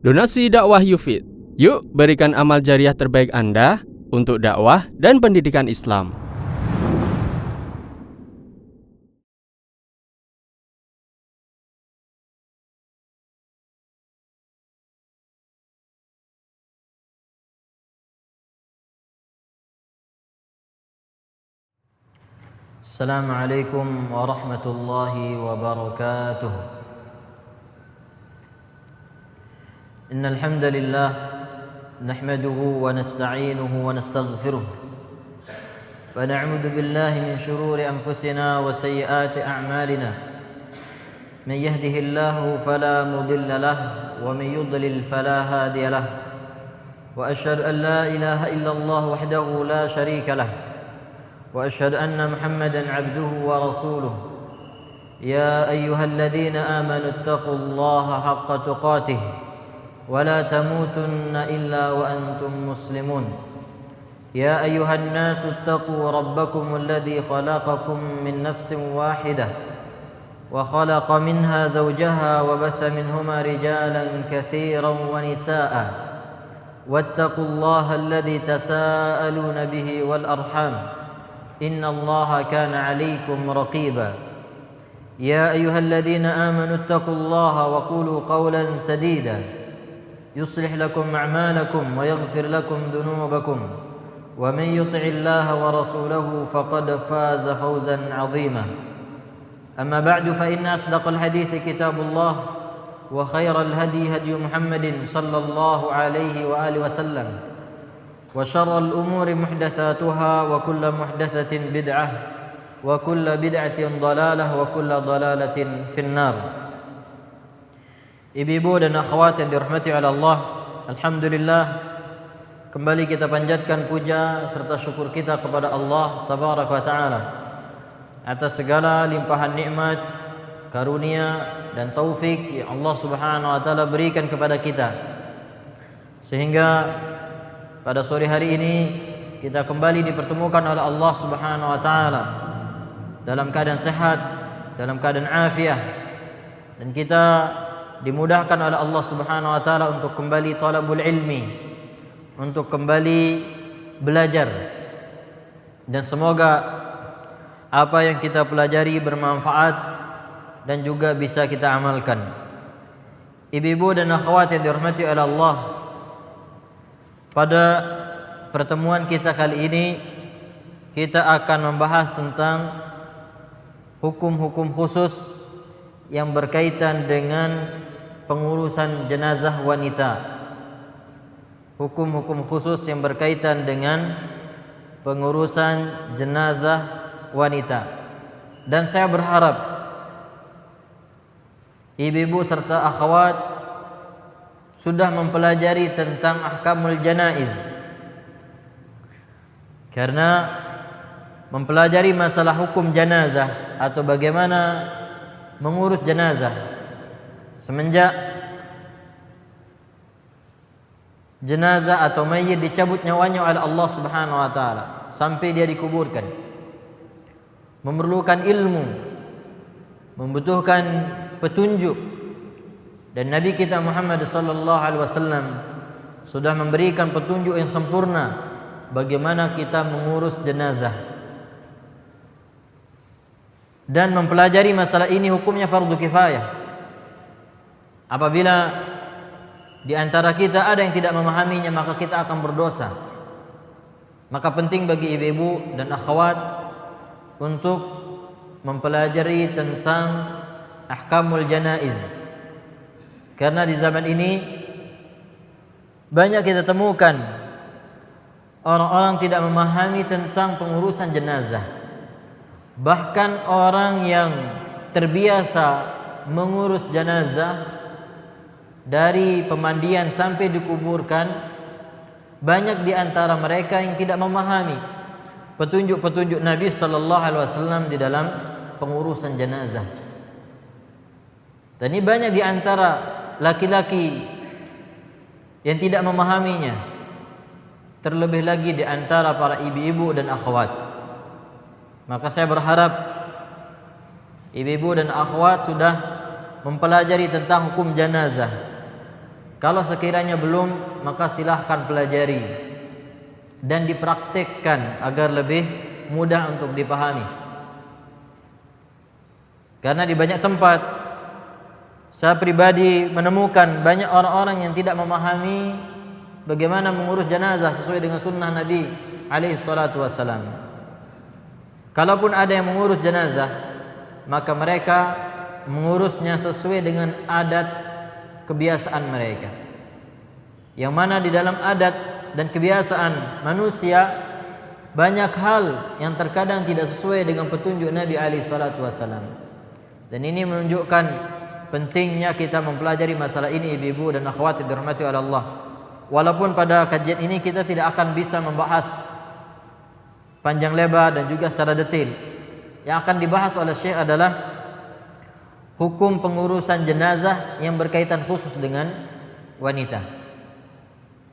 Donasi dakwah Yufid. Yuk berikan amal jariah terbaik Anda untuk dakwah dan pendidikan Islam. Assalamualaikum warahmatullahi wabarakatuh. Innal hamdalillah nahmaduhu wa nasta'inuhu wa nastaghfiruh wa na'udzu billahi min shururi anfusina wa sayyiati a'malina. Man yahdihillahu fala mudilla lahu wa man yudlil fala hadiya lahu. Wa asyhadu an la ilaha illallah wahdahu la syarika lahu. وأشهد أن محمدًا عبده ورسوله يا أيها الذين آمنوا اتقوا الله حق تقاته ولا تموتن إلا وأنتم مسلمون يا أيها الناس اتقوا ربكم الذي خلقكم من نفس واحدة وخلق منها زوجها وبث منهما رجالًا كثيرًا ونساء واتقوا الله الذي تساءلون به والأرحام إن الله كان عليكم رقيبا يا أيها الذين آمنوا اتقوا الله وقولوا قولا سديدا يصلح لكم أعمالكم ويغفر لكم ذنوبكم ومن يطع الله ورسوله فقد فاز فوزا عظيما أما بعد فإن أصدق الحديث كتاب الله وخير الهدي هدي محمد صلى الله عليه وآله وسلم وشر الأمور محدثاتها وكل محدثة بدعة وكل بدعة ضلالة وكل ضلالة في النار. Ibu-ibu dan akhwat yang dirahmati oleh Allah, alhamdulillah kembali kita panjatkan puja serta syukur kita kepada Allah tabaraka wa taala atas segala limpahan nikmat, karunia dan taufik yang Allah Subhanahu wa taala berikan kepada kita, sehingga pada sore hari ini kita kembali dipertemukan oleh Allah Subhanahu wa taala dalam keadaan sehat, dalam keadaan afiah, dan kita dimudahkan oleh Allah Subhanahu wa taala untuk kembali talabul ilmi, untuk kembali belajar, dan semoga apa yang kita pelajari bermanfaat dan juga bisa kita amalkan. Ibu-ibu dan akhwat yang dirahmati oleh Allah, pada pertemuan kita kali ini kita akan membahas tentang hukum-hukum khusus yang berkaitan dengan pengurusan jenazah wanita. Hukum-hukum khusus yang berkaitan dengan pengurusan jenazah wanita. Dan saya berharap ibu-ibu serta akhwat sudah mempelajari tentang ahkamul janaiz, karena mempelajari masalah hukum jenazah atau bagaimana mengurus jenazah semenjak jenazah atau mayit dicabut nyawanya oleh Allah Subhanahu wa taala sampai dia dikuburkan, memerlukan ilmu, membutuhkan petunjuk. Dan Nabi kita Muhammad sallallahu alaihi wasallam sudah memberikan petunjuk yang sempurna bagaimana kita mengurus jenazah. Dan mempelajari masalah ini hukumnya fardu kifayah. Apabila di antara kita ada yang tidak memahaminya, maka kita akan berdosa. Maka penting bagi ibu-ibu dan akhwat untuk mempelajari tentang ahkamul janaiz. Karena di zaman ini banyak kita temukan orang-orang tidak memahami tentang pengurusan jenazah. Bahkan orang yang terbiasa mengurus jenazah dari pemandian sampai dikuburkan, banyak di antara mereka yang tidak memahami petunjuk-petunjuk Nabi sallallahu alaihi wasallam di dalam pengurusan jenazah. Dan ini banyak di antara laki-laki yang tidak memahaminya, terlebih lagi di antara para ibu-ibu dan akhwat. Maka saya berharap ibu-ibu dan akhwat sudah mempelajari tentang hukum jenazah, Kalau sekiranya belum, maka silahkan pelajari dan dipraktikkan agar lebih mudah untuk dipahami. Karena di banyak tempat saya pribadi menemukan banyak orang-orang yang tidak memahami bagaimana mengurus jenazah sesuai dengan sunnah Nabi alaihi salatu wassalam. Kalaupun ada yang mengurus jenazah, maka mereka mengurusnya sesuai dengan adat kebiasaan mereka. Yang mana di dalam adat dan kebiasaan manusia banyak hal yang terkadang tidak sesuai dengan petunjuk Nabi alaihi salatu wassalam. Dan ini menunjukkan pentingnya kita mempelajari masalah ini, ibu-ibu dan akhwat yang dirahmati oleh Allah. Walaupun pada kajian ini kita tidak akan bisa membahas panjang lebar dan juga secara detail. Yang akan dibahas oleh Syekh adalah hukum pengurusan jenazah yang berkaitan khusus dengan wanita.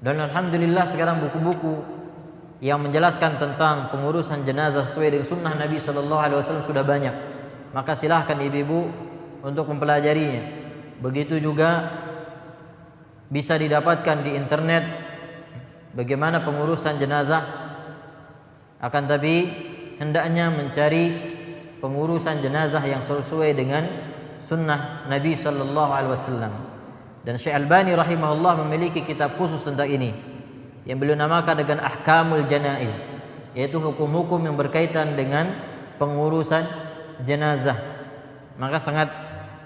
Dan alhamdulillah sekarang buku-buku yang menjelaskan tentang pengurusan jenazah sesuai dengan sunnah Nabi SAW sudah banyak. Maka silahkan ibu-ibu untuk mempelajarinya. Begitu juga bisa didapatkan di internet bagaimana pengurusan jenazah. Akan tapi hendaknya mencari pengurusan jenazah yang sesuai dengan sunnah Nabi SAW. Dan Syekh Albani rahimahullah memiliki kitab khusus tentang ini yang beliau namakan dengan Ahkamul Janaiz, yaitu hukum-hukum yang berkaitan dengan pengurusan jenazah. Maka sangat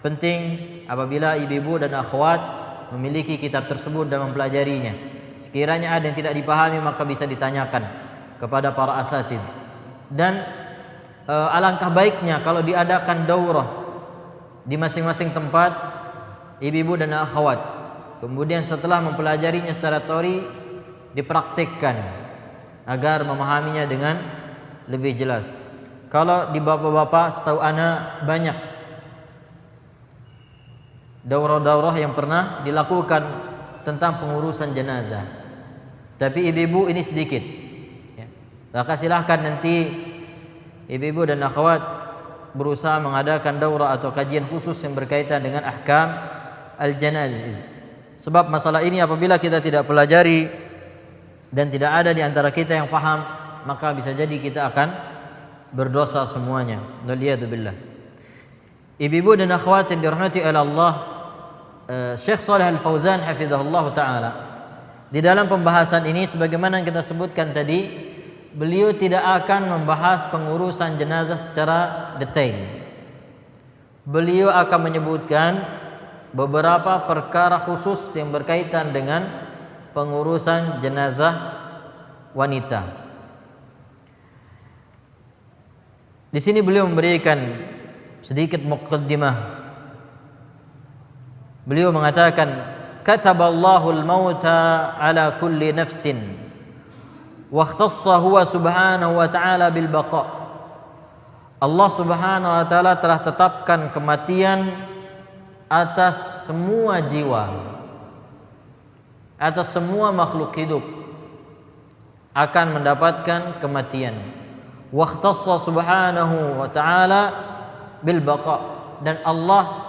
penting apabila ibu-ibu dan akhwat memiliki kitab tersebut dan mempelajarinya. Sekiranya ada yang tidak dipahami maka bisa ditanyakan kepada para asatidz. Dan alangkah baiknya kalau diadakan daurah di masing-masing tempat ibu-ibu dan akhwat. Kemudian setelah mempelajarinya secara teori dipraktikkan agar memahaminya dengan lebih jelas. Kalau di bapak-bapak setahu ana banyak daurah-daurah yang pernah dilakukan tentang pengurusan jenazah. Tapi ibu-ibu ini sedikit. Maka silahkan nanti ibu-ibu dan akhwat berusaha mengadakan daurah atau kajian khusus yang berkaitan dengan ahkam al-janaiz. Sebab masalah ini apabila kita tidak pelajari dan tidak ada di antara kita yang faham, maka bisa jadi kita akan berdosa semuanya. Waliyadzubillah. Ibu-ibu dan akhwat yang dirahmati oleh Allah, Syekh Shalih Al-Fauzan hafizahullah taala di dalam pembahasan ini sebagaimana yang kita sebutkan tadi, beliau tidak akan membahas pengurusan jenazah secara detail. Beliau akan menyebutkan beberapa perkara khusus yang berkaitan dengan pengurusan jenazah wanita. Di sini beliau memberikan sedikit muqaddimah. Beliau mengatakan, "Kataballahu al-mauta ala kulli nafsin wa ikhtassa huwa subhanahu wa ta'ala bil baqa." Allah Subhanahu wa taala telah tetapkan kematian atas semua jiwa, atas semua makhluk hidup akan mendapatkan kematian. Wa ikhtassa subhanahu wa ta'ala bil baqa, dan Allah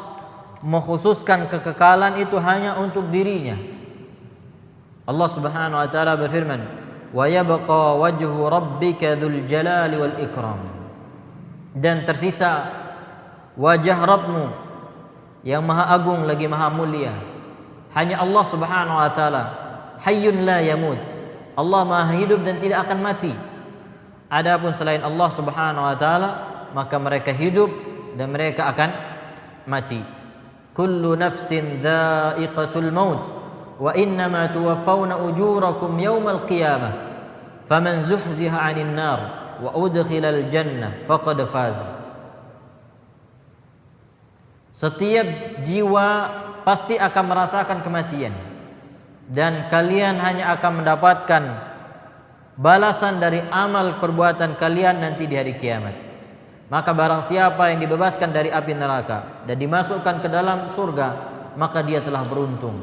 mengkhususkan kekekalan itu hanya untuk dirinya. Allah Subhanahu wa taala berfirman, "Wa yabqa wajhu rabbika dzul jalali wal ikram." Dan tersisa wajah Rabbmu yang maha agung lagi maha mulia. Hanya Allah Subhanahu wa taala, hayyun la yamut. Allah maha hidup dan tidak akan mati. Adapun selain Allah Subhanahu wa taala, maka mereka hidup dan mereka akan mati. Kullu nafsin dha'iqatul maut wa innama tuwaffawna ujurakum yawmal qiyamah faman zuhziha 'anil nar wa udkhilal jannah faqad faz. Setiap jiwa pasti akan merasakan kematian, dan kalian hanya akan mendapatkan balasan dari amal perbuatan kalian nanti di hari kiamat. Maka barang siapa yang dibebaskan dari api neraka dan dimasukkan ke dalam surga, maka dia telah beruntung.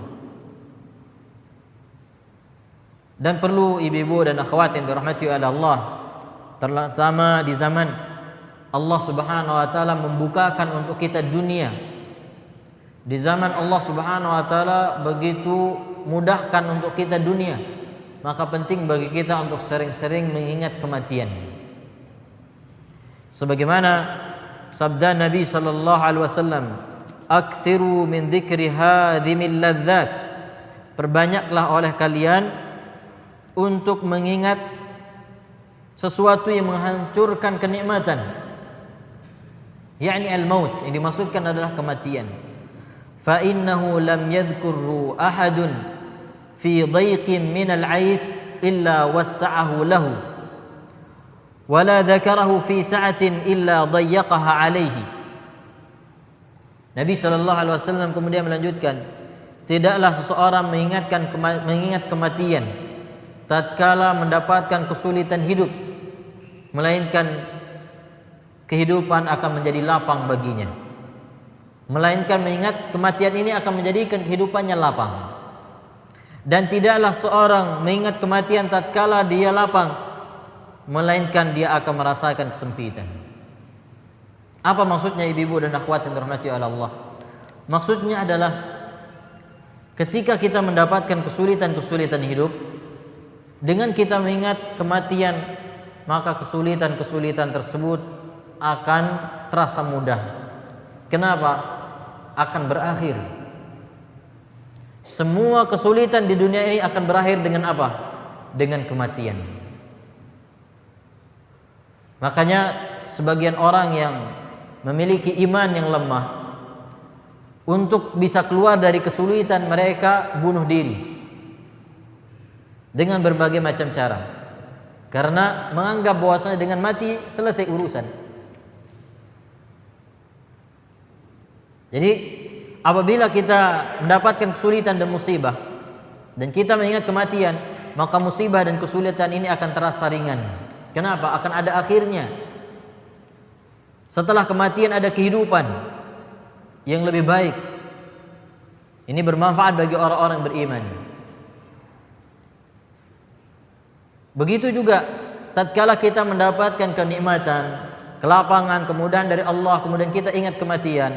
Dan perlu ibu-ibu dan akhwat yang dirahmati oleh Allah, terutama di zaman Allah Subhanahu wa taala membukakan untuk kita dunia Di zaman Allah Subhanahu wa taala begitu mudahkan untuk kita dunia, maka penting bagi kita untuk sering-sering mengingat kematian. Sebagaimana sabda Nabi sallallahu alaihi wasallam, "Aktsiru min dzikri hadhimil ladzat." Perbanyaklah oleh kalian untuk mengingat sesuatu yang menghancurkan kenikmatan, yakni al-maut, yang dimaksudkan adalah kematian. Fa innahu lam yadhkurhu ahadun fi dhayqin min al-'ais illa wassa'ahu lahu wa la dzakarahu fi sa'atin illa dayyaqaha 'alaihi. Nabi sallallahu alaihi wasallam kemudian melanjutkan, tidaklah seseorang mengingat kematian tatkala mendapatkan kesulitan hidup, melainkan kehidupan akan menjadi lapang baginya. Melainkan mengingat kematian ini akan menjadikan kehidupannya lapang. Dan tidaklah seorang mengingat kematian tatkala dia lapang, melainkan dia akan merasakan kesempitan. Apa maksudnya ibu-ibu dan akhwat yang dirahmati oleh Allah? Maksudnya adalah ketika kita mendapatkan kesulitan-kesulitan hidup, dengan kita mengingat kematian, maka kesulitan-kesulitan tersebut akan terasa mudah. Kenapa? Akan berakhir. Semua kesulitan di dunia ini akan berakhir dengan apa? Dengan kematian. Makanya sebagian orang yang memiliki iman yang lemah, untuk bisa keluar dari kesulitan mereka bunuh diri dengan berbagai macam cara, karena menganggap bahwasanya dengan mati selesai urusan. Jadi apabila kita mendapatkan kesulitan dan musibah dan kita mengingat kematian, maka musibah dan kesulitan ini akan terasa ringan. Kenapa? Akan ada akhirnya. Setelah kematian ada kehidupan yang lebih baik. Ini bermanfaat bagi orang-orang beriman. Begitu juga tatkala kita mendapatkan kenikmatan, kelapangan, kemudahan dari Allah, kemudian kita ingat kematian,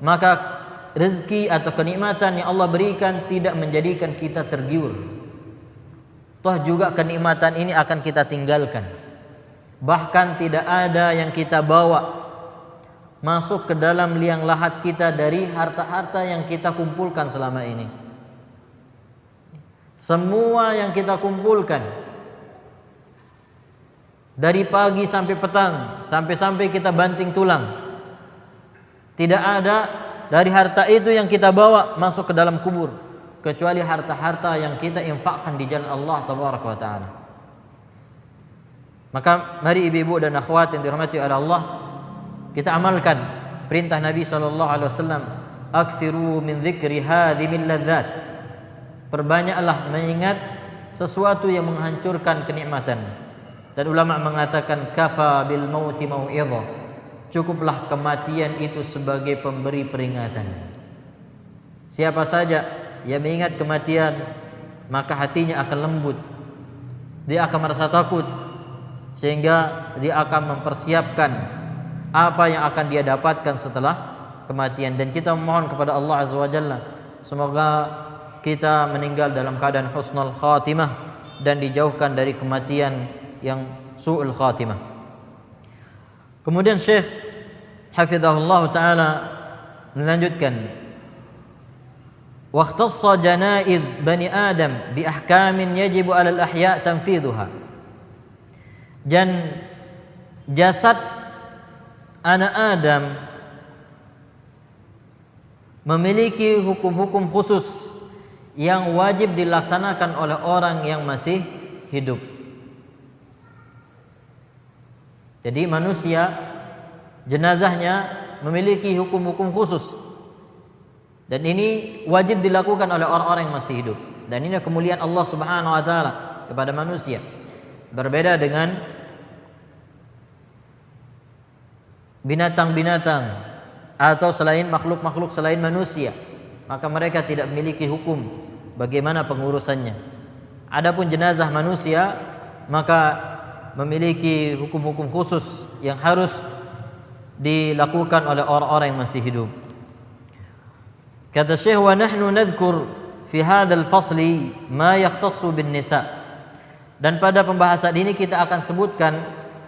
maka rezeki atau kenikmatan yang Allah berikan tidak menjadikan kita tergiur. Toh juga kenikmatan ini akan kita tinggalkan. Bahkan tidak ada yang kita bawa masuk ke dalam liang lahat kita dari harta-harta yang kita kumpulkan selama ini. Semua yang kita kumpulkan dari pagi sampai petang, sampai kita banting tulang, tidak ada dari harta itu yang kita bawa masuk ke dalam kubur, kecuali harta-harta yang kita infakkan di jalan Allah tabaraka wa taala. Maka mari ibu-ibu dan akhwat yang dirahmati oleh Allah, kita amalkan perintah Nabi sallallahu alaihi wasallam, "Aktsiru min dzikri hadhimil ladzat." Perbanyaklah mengingat sesuatu yang menghancurkan kenikmatan. Dan ulama mengatakan, "Kafa bil mauti mau'izah." Cukuplah kematian itu sebagai pemberi peringatan. Siapa saja yang mengingat kematian, maka hatinya akan lembut. Dia akan merasa takut, sehingga dia akan mempersiapkan apa yang akan dia dapatkan setelah kematian. Dan kita memohon kepada Allah Azza wa Jalla, semoga kita meninggal dalam keadaan husnul khatimah dan dijauhkan dari kematian yang su'ul khatimah. Kemudian Syekh hafizahullah ta'ala melanjutkan, "Waqtassa janaiz bani Adam bi ahkamin yajibu 'alal ahya' tanfidhuha." Dan jasad anak Adam memiliki hukum-hukum khusus yang wajib dilaksanakan oleh orang yang masih hidup. Jadi manusia jenazahnya memiliki hukum-hukum khusus, dan ini wajib dilakukan oleh orang-orang yang masih hidup. Dan ini kemuliaan Allah Subhanahu wa taala kepada manusia. Berbeda dengan binatang-binatang atau selain makhluk-makhluk selain manusia, maka mereka tidak memiliki hukum bagaimana pengurusannya. Adapun jenazah manusia maka memiliki hukum-hukum khusus yang harus dilakukan oleh orang-orang yang masih hidup. Kata Syekh, wa nahnu nadhkur fi hadzal fasli ma yakhtassu bin nisa. Dan pada pembahasan ini kita akan sebutkan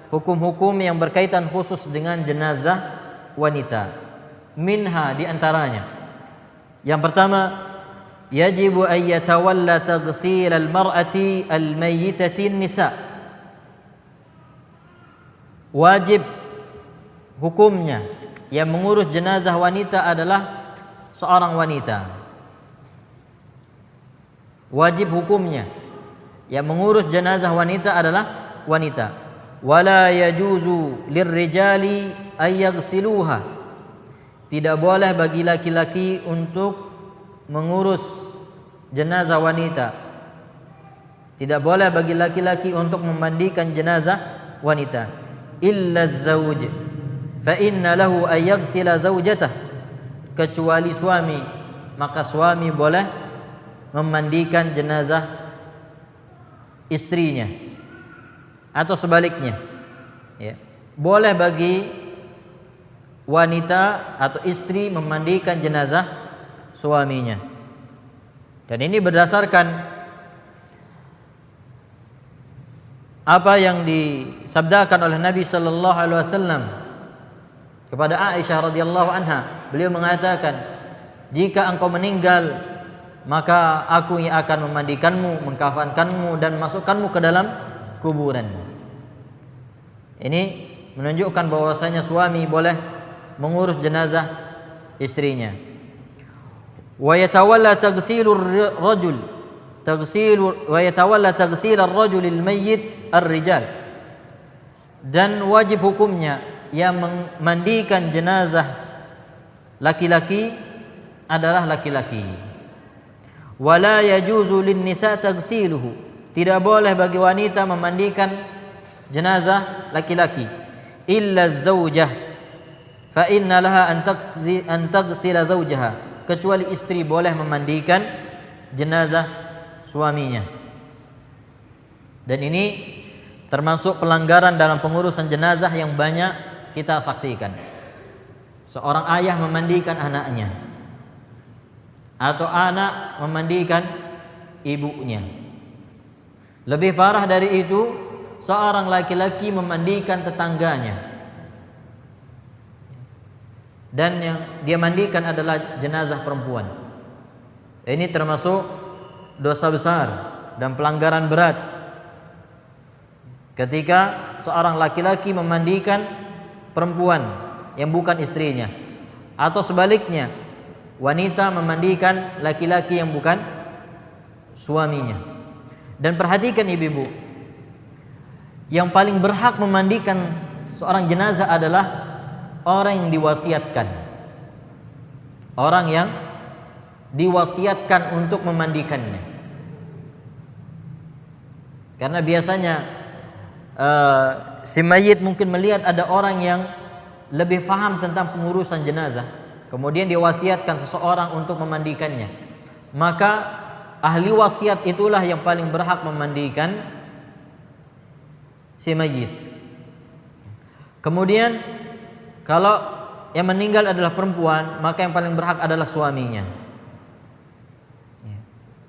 hukum-hukum yang berkaitan khusus dengan jenazah wanita. Minha, di antaranya. Yang pertama, yajibu an yatawalla taghsil al-mar'ati al-mayyitati nisa. Wajib hukumnya yang mengurus jenazah wanita adalah seorang wanita. Wajib hukumnya yang mengurus jenazah wanita adalah wanita. Wala yajuzu lirrijali ay yaghsiluha. Tidak boleh bagi laki-laki untuk mengurus jenazah wanita. Tidak boleh bagi laki-laki untuk memandikan jenazah wanita. Illa az-zawj fa inna lahu ay yaghsila zawjatahu. Kecuali suami, maka suami boleh memandikan jenazah istrinya, atau sebaliknya, ya. Boleh bagi wanita atau istri memandikan jenazah suaminya. Dan ini berdasarkan apa yang disabdakan oleh Nabi sallallahu alaihi wasallam kepada Aisyah radhiyallahu anha. Beliau mengatakan, jika engkau meninggal, maka aku yang akan memandikanmu, mengkafankanmu, dan masukkanmu ke dalam kuburan. Ini menunjukkan bahwasanya suami boleh mengurus jenazah istrinya. Wa yatawalla taghsilur rajul taghsil ar-rajul al-mayyit ar-rijal. Dan wajib hukumnya yang memandikan jenazah laki-laki adalah laki-laki. Wala yajuzu lin-nisa taghsiluhu. Tidak boleh bagi wanita memandikan jenazah laki-laki. Illa az-zawjah fa inna laha an taghsila zawjaha. Kecuali istri boleh memandikan jenazah suaminya. Dan ini termasuk pelanggaran dalam pengurusan jenazah yang banyak kita saksikan. Seorang ayah memandikan anaknya, atau anak memandikan ibunya. Lebih parah dari itu, seorang laki-laki memandikan tetangganya, dan yang dia mandikan adalah jenazah perempuan. Ini termasuk dosa besar dan pelanggaran berat ketika seorang laki-laki memandikan perempuan yang bukan istrinya, atau sebaliknya, wanita memandikan laki-laki yang bukan suaminya. Dan perhatikan ibu-ibu, yang paling berhak memandikan seorang jenazah adalah orang yang diwasiatkan. Orang yang diwasiatkan untuk memandikannya. Karena biasanya si mayit mungkin melihat ada orang yang lebih faham tentang pengurusan jenazah, kemudian diwasiatkan seseorang untuk memandikannya, maka ahli wasiat itulah yang paling berhak memandikan si mayit. Kemudian kalau yang meninggal adalah perempuan, maka yang paling berhak adalah suaminya.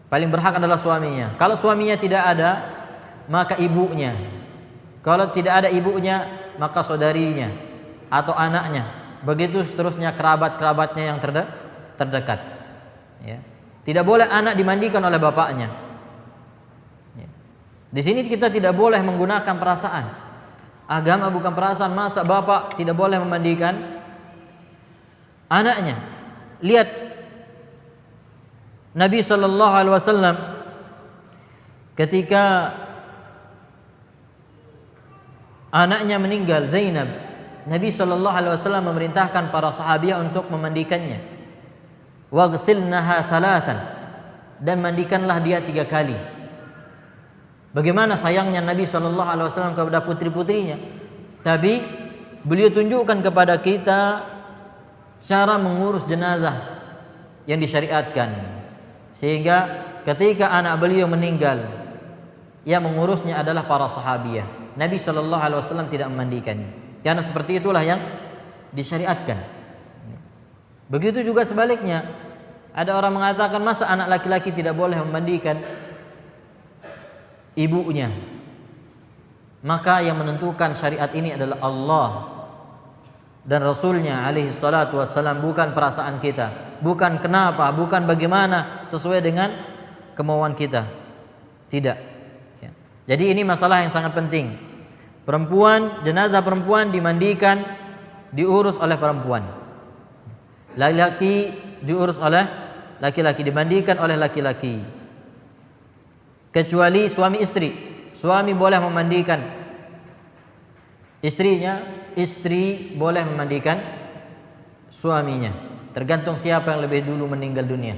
Paling berhak adalah suaminya. Kalau suaminya tidak ada, maka ibunya. Kalau tidak ada ibunya, maka saudarinya atau anaknya. Begitu seterusnya kerabat-kerabatnya yang terdekat. Ya. Tidak boleh anak dimandikan oleh bapaknya. Ya. Di sini kita tidak boleh menggunakan perasaan. Agama bukan perasaan. Masa bapak tidak boleh memandikan anaknya? Lihat Nabi SAW ketika anaknya meninggal, Zainab, Nabi SAW memerintahkan para sahabiah untuk memandikannya. Waghsilnaha thalathan, dan mandikanlah dia 3 kali. Bagaimana sayangnya Nabi SAW kepada putri-putrinya. Tapi beliau tunjukkan kepada kita cara mengurus jenazah yang disyariatkan, sehingga ketika anak beliau meninggal, yang mengurusnya adalah para sahabiah. Nabi SAW tidak memandikannya. Karena seperti itulah yang disyariatkan. Begitu juga sebaliknya, Ada orang mengatakan, masa anak laki-laki tidak boleh memandikan ibunya? Maka yang menentukan syariat ini adalah Allah dan Rasulnya alaihi salatu wassalam, bukan perasaan kita, bukan kenapa, bukan bagaimana sesuai dengan kemauan kita. Tidak ya. Jadi ini masalah yang sangat penting. Perempuan, jenazah perempuan dimandikan, diurus oleh perempuan. Laki-laki diurus oleh laki-laki, dimandikan oleh laki-laki. Kecuali suami istri. Suami boleh memandikan istrinya, istri boleh memandikan suaminya. Tergantung siapa yang lebih dulu meninggal dunia.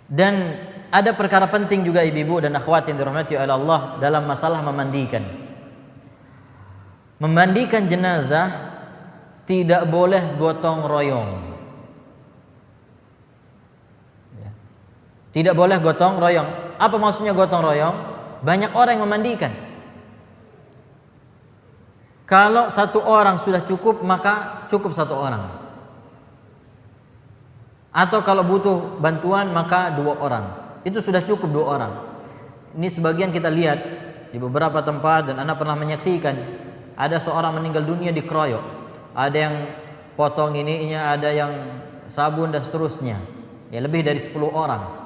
Dan ada perkara penting juga ibu-ibu dan akhwat yang dirahmati oleh Allah dalam masalah memandikan. Memandikan jenazah tidak boleh gotong royong. Tidak boleh gotong royong. Apa maksudnya gotong royong? Banyak orang yang memandikan. Kalau satu orang sudah cukup, maka cukup satu orang. Atau kalau butuh bantuan, maka 2 orang. Itu sudah cukup 2 orang. Ini sebagian kita lihat di beberapa tempat, dan anak pernah menyaksikan. Ada seorang meninggal dunia dikeroyok. Ada yang potong ininya, ada yang sabun dan seterusnya. Ya, lebih dari 10 orang.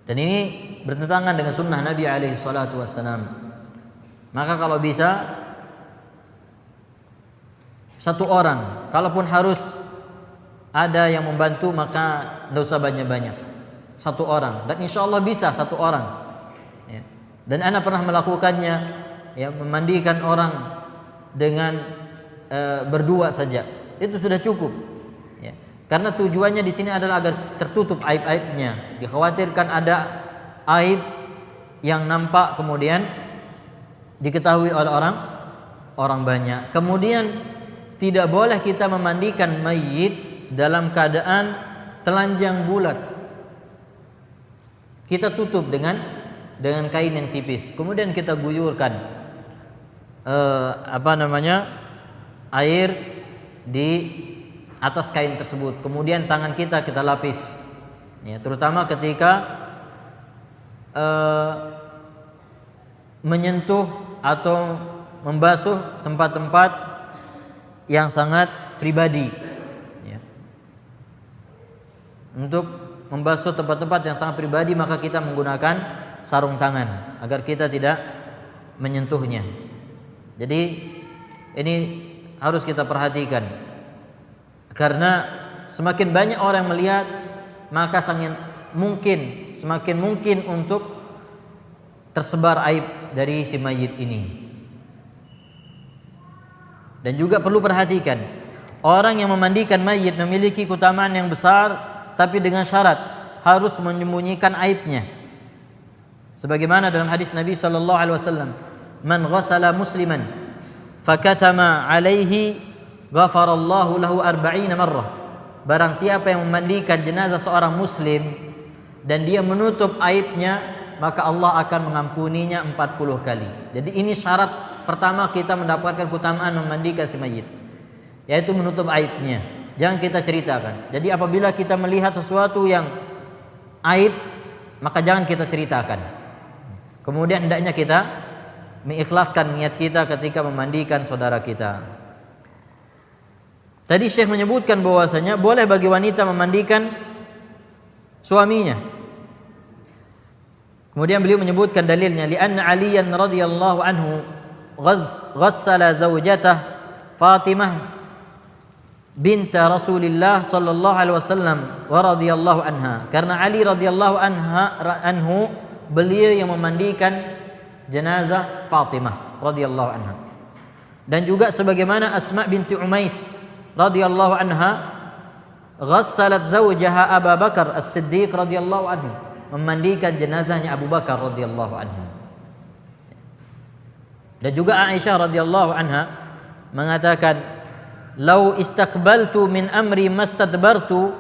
Dan ini bertentangan dengan sunnah Nabi alaihi salatu wassalam. Maka kalau bisa 1 orang, kalaupun harus ada yang membantu, maka tidak usah banyak-banyak. 1 orang, dan insya Allah bisa 1 orang ya. Dan ana pernah melakukannya ya, memandikan orang dengan berdua saja. Itu sudah cukup ya. Karena tujuannya di sini adalah agar tertutup aib-aibnya. Dikhawatirkan ada aib yang nampak kemudian diketahui oleh orang banyak. Kemudian tidak boleh kita memandikan mayit dalam keadaan telanjang bulat. Kita tutup dengan kain yang tipis. Kemudian kita guyurkan air di atas kain tersebut. Kemudian tangan kita lapis. Ya, terutama ketika menyentuh atau membasuh tempat-tempat yang sangat pribadi. Ya. Untuk membasuh tempat-tempat yang sangat pribadi, maka kita menggunakan sarung tangan agar kita tidak menyentuhnya. Jadi ini harus kita perhatikan, karena semakin banyak orang melihat, maka semakin mungkin untuk tersebar aib dari si mayit ini. Dan juga perlu perhatikan, orang yang memandikan mayit memiliki keutamaan yang besar, tapi dengan syarat harus menyembunyikan aibnya. Sebagaimana dalam hadis Nabi sallallahu alaihi wasallam, "Man ghassala musliman fakatama alaihi ghafarallahu lahu 40 marrah." Barang siapa yang memandikan jenazah seorang muslim dan dia menutup aibnya, maka Allah akan mengampuninya 40 kali. Jadi ini syarat pertama kita mendapatkan keutamaan memandikan si mayit, yaitu menutup aibnya. Jangan kita ceritakan. Jadi apabila kita melihat sesuatu yang aib, maka jangan kita ceritakan. Kemudian hendaknya kita mengikhlaskan niat kita ketika memandikan saudara kita. Tadi Syekh menyebutkan bahwasanya boleh bagi wanita memandikan suaminya. Kemudian beliau menyebutkan dalilnya, li'anna Aliyan radhiyallahu anhu ghassala zawjatah Fatimah bint Rasulillah sallallahu alaihi wasallam wa radhiyallahu anha. Karena Ali radhiyallahu anhu beliau yang memandikan jenazah Fatimah radhiyallahu anha. Dan juga sebagaimana Asma binti Umais radhiyallahu anha ghassalat zawjaha Abu Bakar As-Siddiq radhiyallahu anhu, memandikan jenazahnya Abu Bakar radhiyallahu anhu. Dan juga Aisyah radhiyallahu anha mengatakan, "Lau istaqbaltu min amri mastadbartu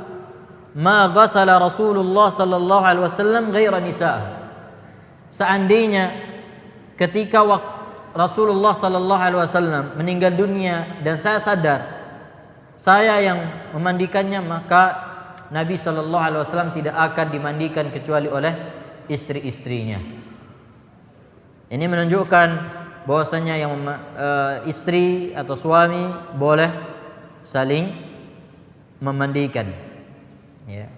ma ghassala Rasulullah sallallahu alaihi wasallam ghaira nisa." Seandainya ketika Rasulullah sallallahu alaihi wasallam meninggal dunia dan saya sadar saya yang memandikannya, maka Nabi SAW tidak akan dimandikan kecuali oleh istri-istrinya. Ini menunjukkan bahwasanya yang istri atau suami boleh saling memandikan. Ya.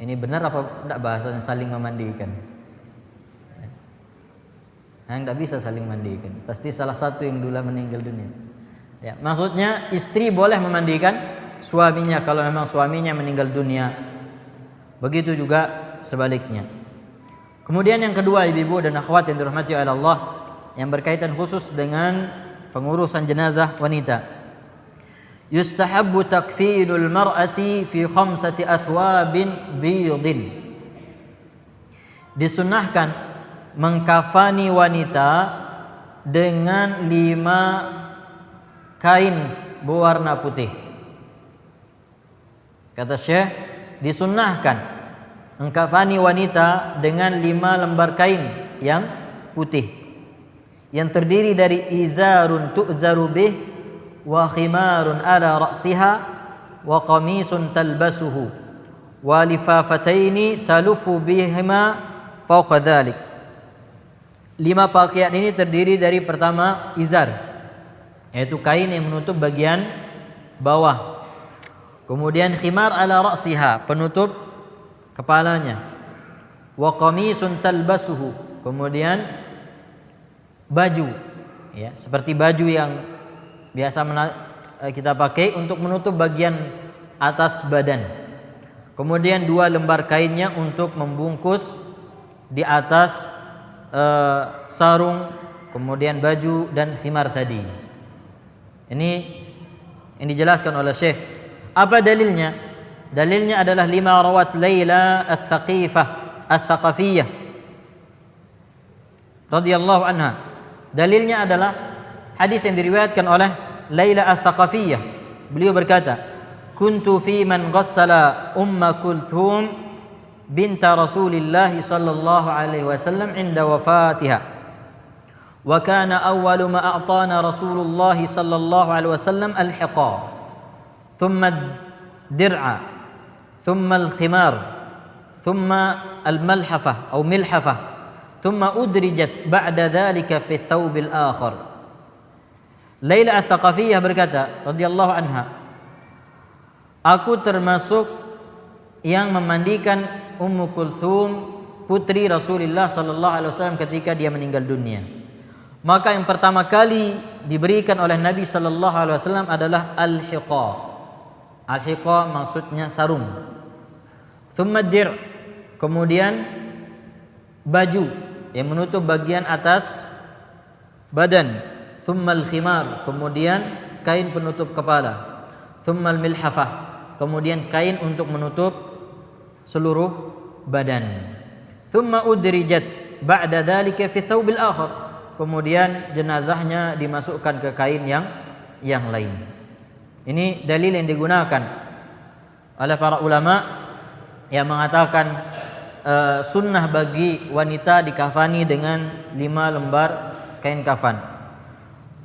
Ini benar apa tidak bahasanya saling memandikan? Tidak bisa saling mandikan. Pasti salah satu yang dulu meninggal dunia. Ya, maksudnya istri boleh memandikan suaminya kalau memang suaminya meninggal dunia. Begitu juga sebaliknya. Kemudian yang kedua, ibu-ibu dan akhwat yang dirahmati oleh Allah, yang berkaitan khusus dengan pengurusan jenazah wanita. Yustahabbu takfinul mar'ati fi khamsati athwabin bidin. Disunnahkan mengkafani wanita dengan 5 kain berwarna putih. Kata Syekh, disunnahkan mengkafani wanita dengan 5 lembar kain yang putih, yang terdiri dari izarun tu'zaru bih, wa khimarun ala ra'siha, wa qamisun talbasuhu, wa lifafataini talufu bihima fawqa dhalik. 5 pakaian ini terdiri dari pertama izar, yaitu kain yang menutup bagian bawah. Kemudian khimar ala ra'siha, penutup kepalanya. Wa qamisun talbasuhu, kemudian baju, ya, seperti baju yang biasa kita pakai untuk menutup bagian atas badan. Kemudian 2 lembar kainnya untuk membungkus di atas sarung, kemudian baju dan khimar tadi. Ini yang dijelaskan oleh Syekh. Apa dalilnya? Dalilnya adalah 5 rawat Laila Ats-Tsaqafiyah radhiyallahu anha. Dalilnya adalah hadis yang diriwayatkan oleh Laila Ats-Tsaqafiyah. Beliau berkata, "Kuntu fi man ghassala Umma Kulthum binta Rasulillah sallallahu alaihi wasallam inda wafatiha. Wa kana awwalu ma a'tana Rasulullah sallallahu alaihi wasallam al-hiqa, thumma ad-dir'a, thumma al-khimar, thumma al-malhafah atau milhafah, thumma udrijat ba'da dhalika fi ath-thawb al-akhar." Laila Ats-Tsaqafiyah berkata radhiyallahu anha, "Aku termasuk yang memandikan Ummu Kulthum, putri Rasulullah sallallahu alaihi wasallam ketika dia meninggal dunia. Maka yang pertama kali diberikan oleh Nabi sallallahu alaihi wasallam adalah al-hiqa. Al-hiqa maksudnya sarung. Thumma dir', kemudian baju yang menutup bagian atas badan. Thumma al-khimar, kemudian kain penutup kepala. Thumma al-milhafah, kemudian kain untuk menutup seluruh badan. Thumma udrijat ba'da dzalika fi thawbil akhar, kemudian jenazahnya dimasukkan ke kain yang lain. Ini dalil yang digunakan oleh para ulama yang mengatakan sunnah bagi wanita dikafani dengan 5 lembar kain kafan.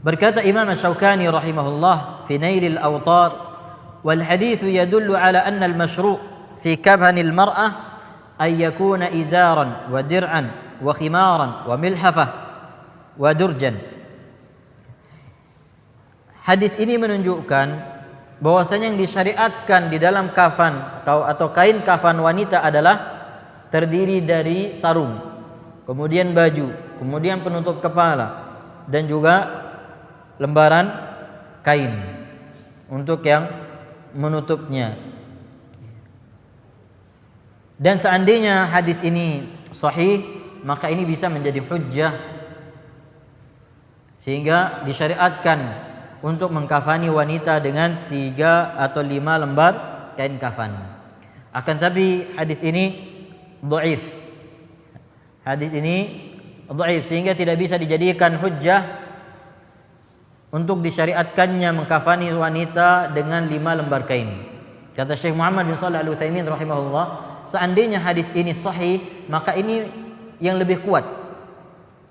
Berkata Imam Asy-Syaukani rahimahullah fi Nailil Awtar, wal hadits yadullu ala anna al-mashru' fi kabhanil mar'ah ay yakuna izaran wa dir'an wa khimaran wa milhafah wa durjan. Hadis ini menunjukkan bahwasanya yang disyariatkan di dalam kafan atau kain kafan wanita adalah terdiri dari sarung, kemudian baju, kemudian penutup kepala, dan juga lembaran kain untuk yang menutupnya. Dan seandainya hadis ini sahih, maka ini bisa menjadi hujjah sehingga disyariatkan untuk mengkafani wanita dengan 3 atau 5 lembar kain kafan. Akan tapi hadis ini dhaif. Hadis ini dhaif sehingga tidak bisa dijadikan hujjah untuk disyariatkannya mengkafani wanita dengan 5 lembar kain. Kata Syekh Muhammad bin Shalih Al-Utsaimin rahimahullah, seandainya hadis ini sahih, maka ini yang lebih kuat,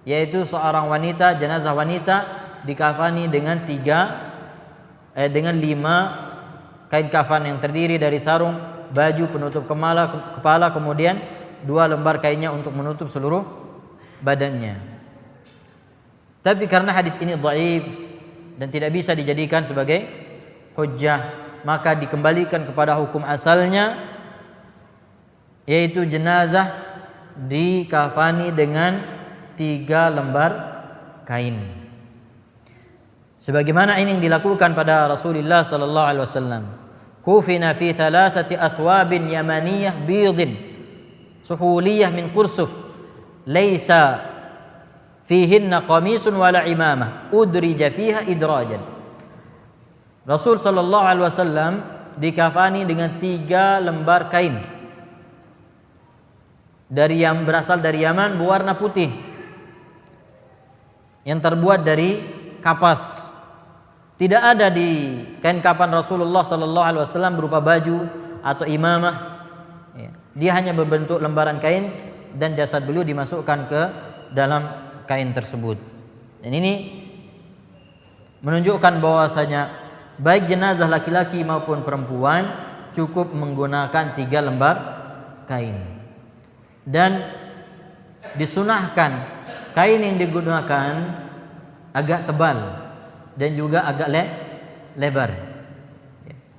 yaitu seorang wanita, jenazah wanita dikafani dengan 3 dengan 5 kain kafan yang terdiri dari sarung, baju penutup kepala, kemudian 2 lembar kainnya untuk menutup seluruh badannya. Tapi karena hadis ini dhaif dan tidak bisa dijadikan sebagai hujjah, maka dikembalikan kepada hukum asalnya, yaitu jenazah dikafani dengan 3 lembar kain. Sebagaimana ini yang dilakukan pada Rasulullah sallallahu alaihi wasallam. Kufina fi 3 athwabin yamaniyah bidin suhuliyah min kursuf laisa fihinna qamisun wala imamah udrija fiha idrajan. Rasul sallallahu alaihi wasallam dikafani dengan 3 lembar kain yang berasal dari Yaman, berwarna putih, yang terbuat dari kapas. Tidak ada di kain kafan Rasulullah sallallahu alaihi wasallam berupa baju atau imamah. Dia hanya berbentuk lembaran kain dan jasad beliau dimasukkan ke dalam kain tersebut. Dan ini menunjukkan bahwasanya baik jenazah laki-laki maupun perempuan cukup menggunakan 3 lembar kain. Dan disunahkan kain yang digunakan agak tebal dan juga agak lebar.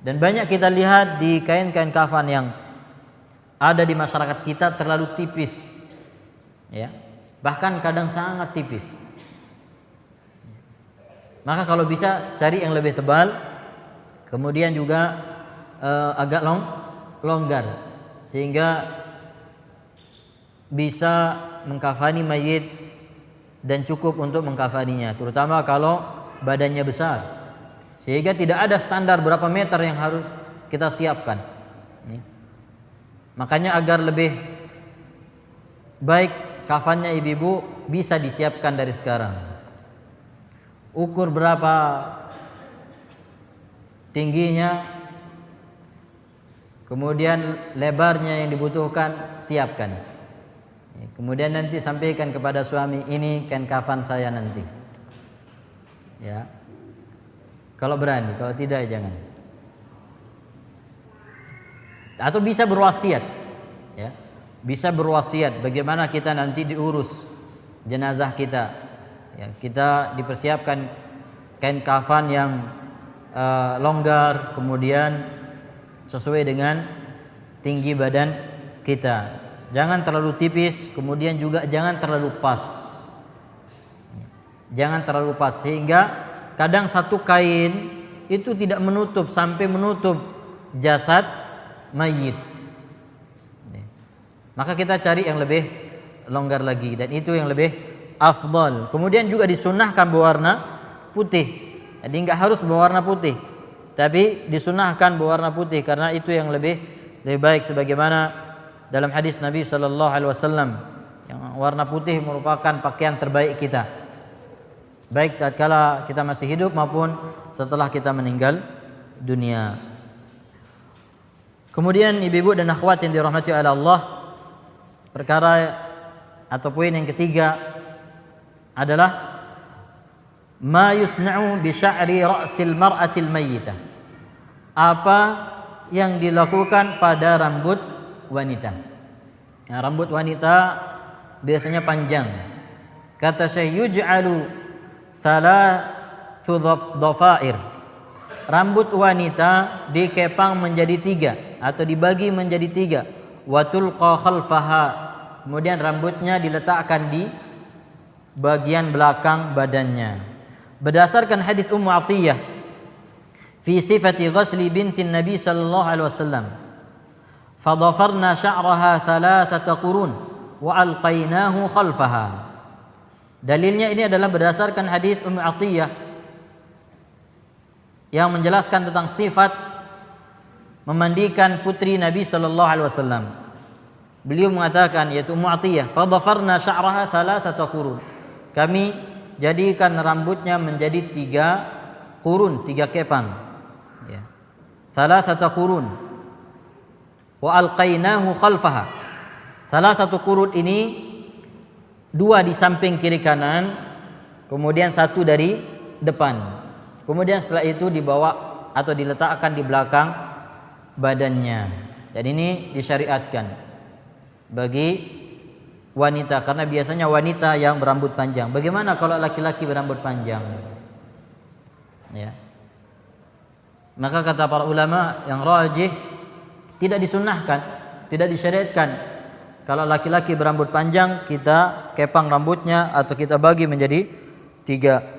Dan banyak kita lihat di kain-kain kafan yang ada di masyarakat kita terlalu tipis, ya, bahkan kadang sangat tipis. Maka kalau bisa cari yang lebih tebal, kemudian juga agak longgar, sehingga bisa mengkafani mayit dan cukup untuk mengkafaninya, terutama kalau badannya besar, sehingga tidak ada standar berapa meter yang harus kita siapkan. Makanya agar lebih baik kafannya ibu-ibu bisa disiapkan dari sekarang. Ukur berapa tingginya, kemudian lebarnya yang dibutuhkan, siapkan. Kemudian nanti sampaikan kepada suami, ini kain kafan saya nanti. Ya. Kalau berani, kalau tidak jangan. Atau bisa berwasiat, ya. Bisa berwasiat bagaimana kita nanti diurus jenazah kita. Ya, kita dipersiapkan kain kafan yang longgar, kemudian sesuai dengan tinggi badan kita. Jangan terlalu tipis, kemudian juga jangan terlalu pas. Jangan terlalu pas sehingga kadang satu kain itu tidak menutup sampai menutup jasad mayit. Maka kita cari yang lebih longgar lagi, dan itu yang lebih afdal. Kemudian juga disunnahkan berwarna putih. Jadi enggak harus berwarna putih, tapi disunnahkan berwarna putih karena itu yang lebih baik, sebagaimana dalam hadis Nabi sallallahu alaihi wasallam yang warna putih merupakan pakaian terbaik kita, baik tatkala kita masih hidup maupun setelah kita meninggal dunia. Kemudian ibu-ibu dan akhwat yang dirahmati oleh Allah, perkara atau poin yang ketiga adalah ma yusna'u bi sya'ri ra'sil mar'atil mayyitah. Apa yang dilakukan pada rambut wanita. Ya, rambut wanita biasanya panjang. Kata Syekh, yuj'alu thalathu dhafair. Rambut wanita dikepang menjadi 3 atau dibagi menjadi 3. Wa tulqa khalfaha. Kemudian rambutnya diletakkan di bagian belakang badannya. Berdasarkan hadis Ummu Atiyah fi sifati ghasli binti Nabi sallallahu alaihi wasallam, fadhafarna sya'raha 3 qurun wa alqainahu khalfaha. Dalilnya ini adalah berdasarkan hadis Ummu Atiyah yang menjelaskan tentang sifat memandikan putri Nabi sallallahu alaihi wasallam. Beliau mengatakan, yaitu Ummu Atiyah, fadhafarna sya'raha 3 qurun. Kami jadikan rambutnya menjadi 3 qurun, 3 kepang. Ya. 3 qurun. Wa alqainahu khalfaha. 3 qurun ini 2 di samping kiri kanan, kemudian 1 dari depan. Kemudian setelah itu dibawa atau diletakkan di belakang badannya. Dan ini disyariatkan bagi wanita, karena biasanya wanita yang berambut panjang. Bagaimana kalau laki-laki berambut panjang? Ya. Maka kata para ulama yang rajih, tidak disunnahkan, tidak disyariatkan. Kalau laki-laki berambut panjang, kita kepang rambutnya atau kita bagi menjadi 3.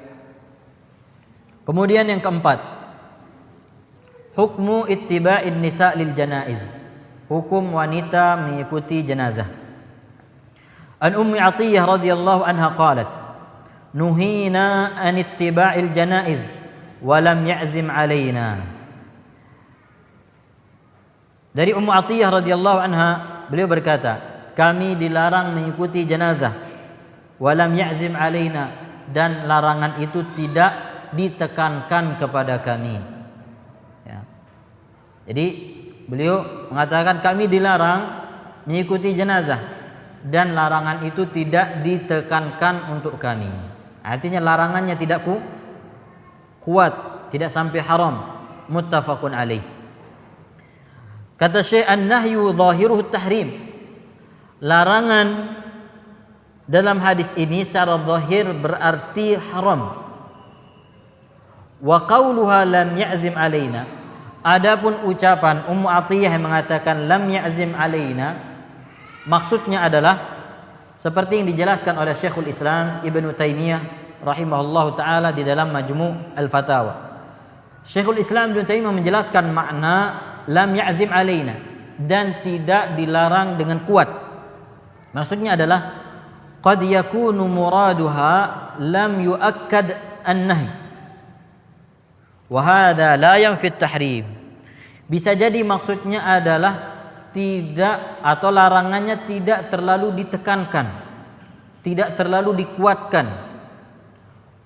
Kemudian yang keempat, hukmu ittiba'in nisa lil janaiz. Hukum wanita mengikuti jenazah. An Ummi Athiyyah radhiyallahu anha qalat, nuhina an ittiba'il janaiz wa lam ya'zim alaina. Dari Ummu Athiyyah radhiyallahu anha, beliau berkata, kami dilarang mengikuti jenazah, wa lam ya'zim alaina, dan larangan itu tidak ditekankan kepada kami. Ya. Jadi beliau mengatakan kami dilarang mengikuti jenazah dan larangan itu tidak ditekankan untuk kami. Artinya larangannya tidak kuat, tidak sampai haram. Muttafaqun alaih. Kata Syekh, an-nahyu zahiruhu tahrim. Larangan dalam hadis ini secara zahir berarti haram. Wa qauluha lam ya'zim alaina. Adapun ucapan Ummu Athiyyah yang mengatakan lam ya'zim alaina, maksudnya adalah seperti yang dijelaskan oleh Syekhul Islam Ibnu Taimiyah rahimahullahu taala di dalam Majmu' Al-Fatawa. Syekhul Islam Ibnu Taimiyah menjelaskan makna lam ya'zim alaina, dan tidak dilarang dengan kuat. Maksudnya adalah qad yakunu muraduha lam yu'akkad an-nahy wa hadha la yanfi at-tahrim. Bisa jadi maksudnya adalah tidak, atau larangannya tidak terlalu ditekankan, tidak terlalu dikuatkan.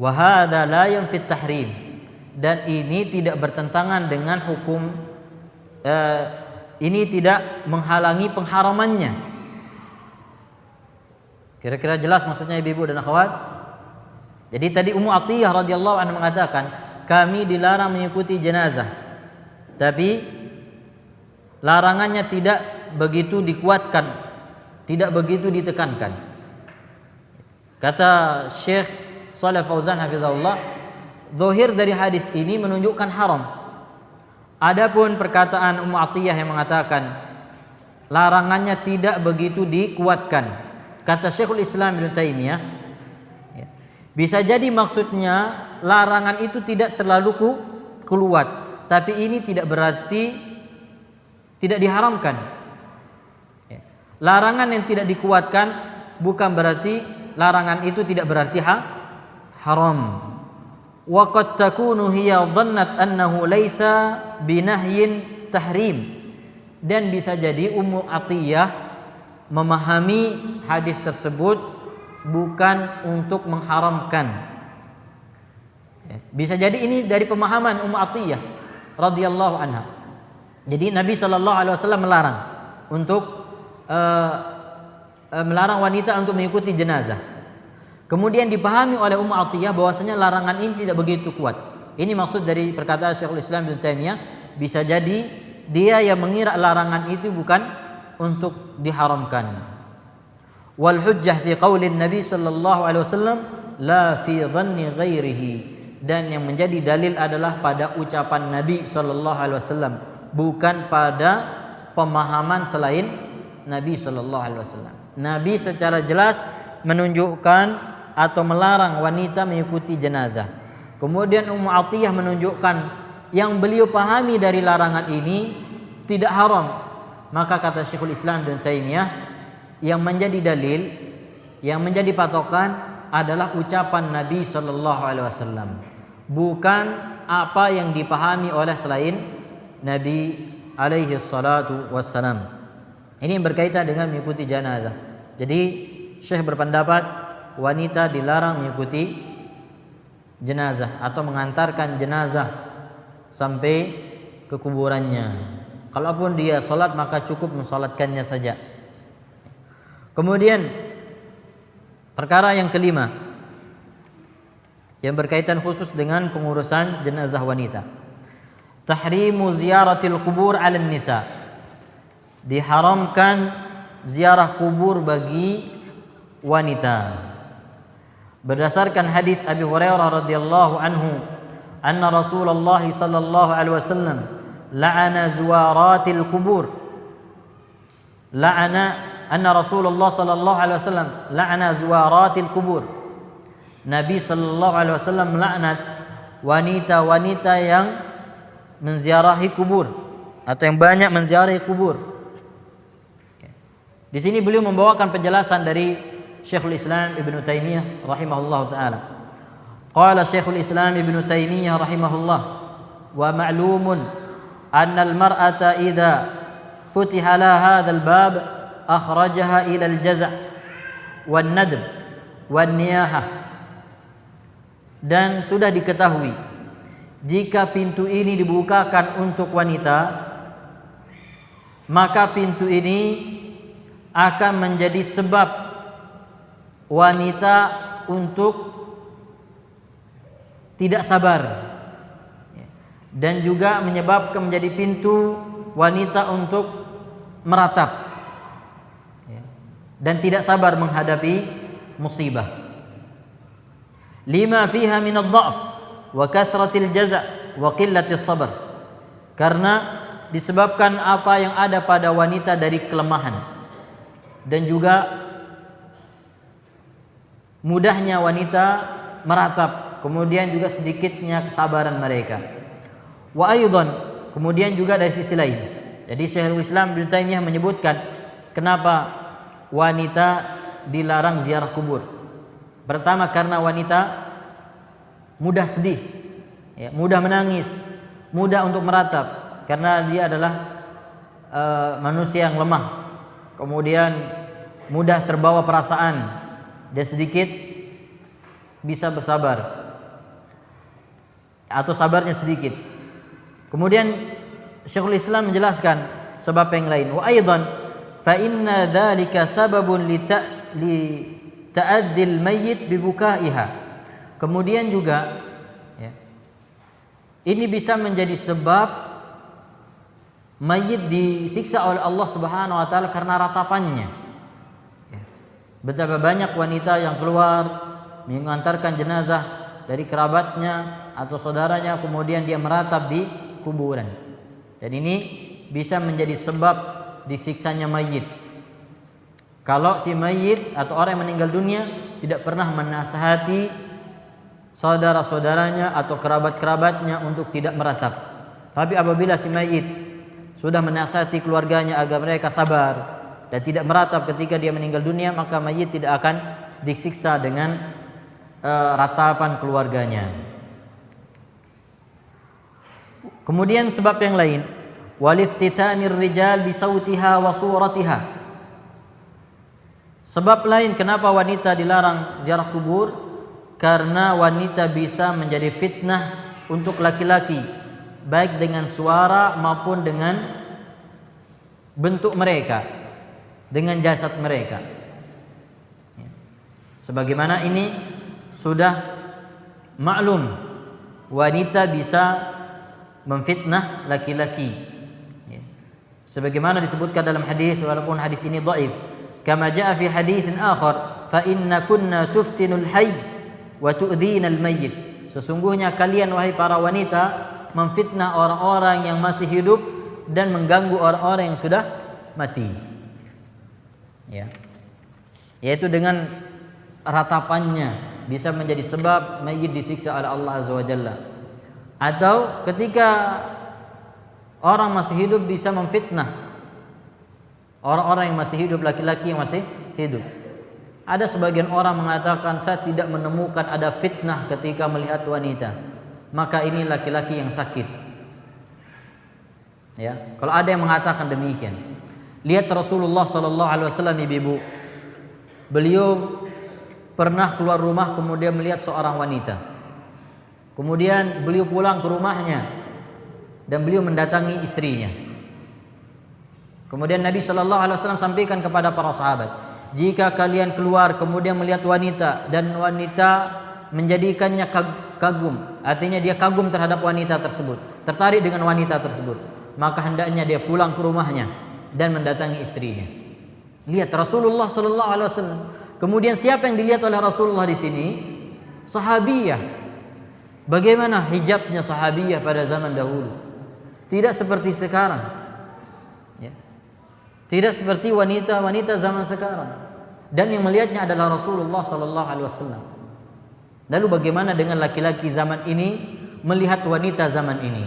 Wa hadza la yanfi tahrim, dan ini tidak bertentangan dengan hukum, ini tidak menghalangi pengharamannya. Kira-kira jelas maksudnya ibu-ibu dan akhwat? Jadi tadi Ummu Athiyyah radhiyallahu anha mengatakan kami dilarang mengikuti jenazah, tapi larangannya tidak begitu dikuatkan, tidak begitu ditekankan. Kata Syekh Shalih Fauzan hafizahullah, zahir dari hadis ini menunjukkan haram. Adapun perkataan Ummu Athiyyah yang mengatakan larangannya tidak begitu dikuatkan, kata Syekhul Islam Ibnu Taimiyah, bisa jadi maksudnya larangan itu tidak terlalu kuat, tapi ini tidak berarti tidak diharamkan. Larangan yang tidak dikuatkan bukan berarti larangan itu tidak berarti haram. Wa qad takunu hiya dhannat annahu laisa binahyin tahrim, dan bisa jadi Ummu Athiyyah memahami hadis tersebut bukan untuk mengharamkan. Bisa jadi ini dari pemahaman Ummu Athiyyah radhiyallahu anha. Jadi Nabi SAW melarang untuk melarang wanita untuk mengikuti jenazah. Kemudian dipahami oleh Ummu Athiyyah bahwasanya larangan ini tidak begitu kuat. Ini maksud dari perkataan Syekhul Islam Ibnu Taimiyah. Bisa jadi dia yang mengira larangan itu bukan untuk diharamkan. Wal hujjah fi qaulin Nabi sallallahu alaihi wasallam la fi dhanni ghairihi, dan yang menjadi dalil adalah pada ucapan Nabi sallallahu alaihi wasallam, bukan pada pemahaman selain Nabi sallallahu alaihi wasallam. Nabi secara jelas menunjukkan atau melarang wanita mengikuti jenazah. Kemudian Ummu Athiyyah menunjukkan yang beliau pahami dari larangan ini tidak haram. Maka kata Syekhul Islam Ibnu Taimiyah, yang menjadi dalil, yang menjadi patokan adalah ucapan Nabi sallallahu alaihi wasallam, bukan apa yang dipahami oleh selain Nabi alaihi salatu wassalam. Ini berkaitan dengan mengikuti jenazah. Jadi Syekh berpendapat wanita dilarang mengikuti jenazah atau mengantarkan jenazah sampai ke kuburannya. Kalaupun dia sholat maka cukup mensolatkannya saja. Kemudian perkara yang kelima, yang berkaitan khusus dengan pengurusan jenazah wanita. Tahrimu ziyaratil kubur 'alan nisa. Diharamkan ziarah kubur bagi wanita. Berdasarkan hadis Abi Hurairah radhiyallahu anhu, anna Rasulullah sallallahu alaihi wasallam la'ana zuwaratil kubur. Anna Rasulullah sallallahu alaihi wasallam la'ana zuwaratil kubur. Nabi sallallahu alaihi wasallam melaknat wanita-wanita yang menziarahi kubur atau yang banyak menziarahi kubur. Di sini beliau membawakan penjelasan dari Syekhul Islam Ibnu Taimiyah rahimahullah taala. Qala Syekhul Islam Ibnu Taimiyah rahimahullah, wa ma'lumun anna al-mar'ata idza futiha laha hadzal bab akhrajaha ila al-jaza' wan nadb wan niyahah. Dan sudah diketahui, jika pintu ini dibukakan untuk wanita, maka pintu ini akan menjadi sebab wanita untuk tidak sabar, dan juga menyebabkan menjadi pintu wanita untuk meratap dan tidak sabar menghadapi musibah. Lima fiha min ad-dha'f wa kathratil jaza' wa qillatis sabr. Karena disebabkan apa yang ada pada wanita dari kelemahan dan juga mudahnya wanita meratap, kemudian juga sedikitnya kesabaran mereka. Wa aidan, kemudian juga dari sisi lain. Jadi Syekhul Islam Ibnu Taimiyah menyebutkan kenapa wanita dilarang ziarah kubur. Pertama, karena wanita mudah sedih, mudah menangis, mudah untuk meratap, karena dia adalah manusia yang lemah. Kemudian mudah terbawa perasaan dan sedikit bisa bersabar atau sabarnya sedikit. Kemudian Syekhul Islam menjelaskan sebab yang lain. Wa aidan fa inna dzalika sababun li ta'addil mayyit bibukaiha. Kemudian juga ini bisa menjadi sebab mayit disiksa oleh Allah Subhanahu wa taala karena ratapannya. Betapa banyak wanita yang keluar mengantarkan jenazah dari kerabatnya atau saudaranya, kemudian dia meratap di kuburan. Dan ini bisa menjadi sebab disiksanya mayit. Kalau si mayit atau orang yang meninggal dunia tidak pernah menasihati saudara-saudaranya atau kerabat-kerabatnya untuk tidak meratap. Tapi apabila si mayit sudah menasihati keluarganya agar mereka sabar dan tidak meratap ketika dia meninggal dunia, maka mayit tidak akan disiksa dengan ratapan keluarganya. Kemudian sebab yang lain, waliftitanir rijal bisautiha wa suratiha. Sebab lain kenapa wanita dilarang ziarah kubur, karena wanita bisa menjadi fitnah untuk laki-laki, baik dengan suara maupun dengan bentuk mereka, dengan jasad mereka. Sebagaimana ini sudah maklum, wanita bisa memfitnah laki-laki. Sebagaimana disebutkan dalam hadis, walaupun hadis ini dhaif, kama jaa fi haditsin akhar, fa inna kunna tuftinul hayy wa tu'dhinal mayyit. Sesungguhnya kalian wahai para wanita memfitnah orang-orang yang masih hidup dan mengganggu orang-orang yang sudah mati. Yaitu dengan ratapannya bisa menjadi sebab mayit disiksa oleh Allah Azza wa Jalla. Atau ketika orang masih hidup bisa memfitnah orang-orang yang masih hidup, laki-laki yang masih hidup. Ada sebagian orang mengatakan, saya tidak menemukan ada fitnah ketika melihat wanita, maka ini laki-laki yang sakit. Kalau ada yang mengatakan demikian, lihat Rasulullah sallallahu alaihi wasallam, ibu-ibu. Beliau pernah keluar rumah kemudian melihat seorang wanita. Kemudian beliau pulang ke rumahnya dan beliau mendatangi istrinya. Kemudian Nabi sallallahu alaihi wasallam sampaikan kepada para sahabat, jika kalian keluar kemudian melihat wanita dan wanita menjadikannya kagum, artinya dia kagum terhadap wanita tersebut, tertarik dengan wanita tersebut, maka hendaknya dia pulang ke rumahnya dan mendatangi istrinya. Lihat Rasulullah sallallahu alaihi wasallam. Kemudian siapa yang dilihat oleh Rasulullah di sini? Sahabiyah. Bagaimana hijabnya sahabiyah pada zaman dahulu? Tidak seperti sekarang. Ya. Tidak seperti wanita-wanita zaman sekarang. Dan yang melihatnya adalah Rasulullah sallallahu alaihi wasallam. Lalu bagaimana dengan laki-laki zaman ini melihat wanita zaman ini?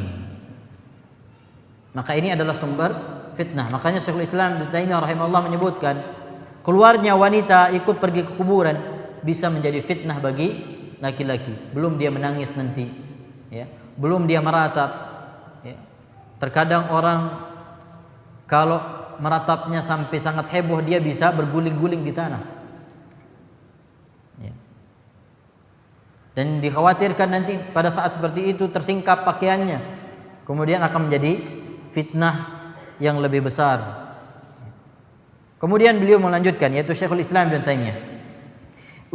Maka ini adalah sumber fitnah. Makanya Syekhul Islam Ibnu Taimiyah rahimahullah menyebutkan, keluarnya wanita ikut pergi ke kuburan bisa menjadi fitnah bagi laki-laki. Belum dia menangis nanti, ya. Belum dia meratap, ya. Terkadang orang kalau meratapnya sampai sangat heboh, dia bisa berguling-guling di tanah, ya. Dan dikhawatirkan nanti pada saat seperti itu tersingkap pakaiannya, kemudian akan menjadi fitnah yang lebih besar. Kemudian beliau melanjutkan, yaitu Syekhul Islam Ibnu Taimiyah,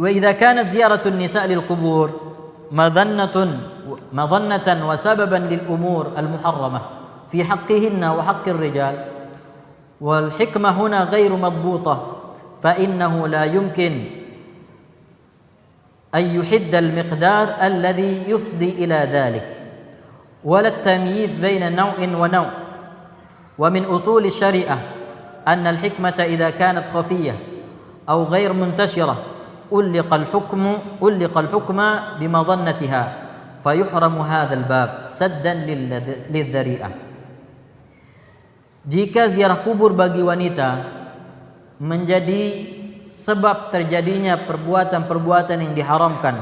wa idza kanat ziyaratun nisa' lil qubur madhannatan wa sababan lil umur al muharramah fi haqqihinna wa haqqir rijal wal hikmah huna ghairu madbutah fa innahu la yumkin an yuhidda al miqdar alladhi yufdi ila dhalik wa la tamyiz baina naw'in wa naw' wa min usul asy-syari'ah anna al hikmata idza kanat khafiyyah aw ghair muntashirah ulliqa al-hukma bimadhannatiha fayuhramu hadzal bab saddan lidh-dhari'ah. Jika ziarah kubur bagi wanita menjadi sebab terjadinya perbuatan-perbuatan yang diharamkan,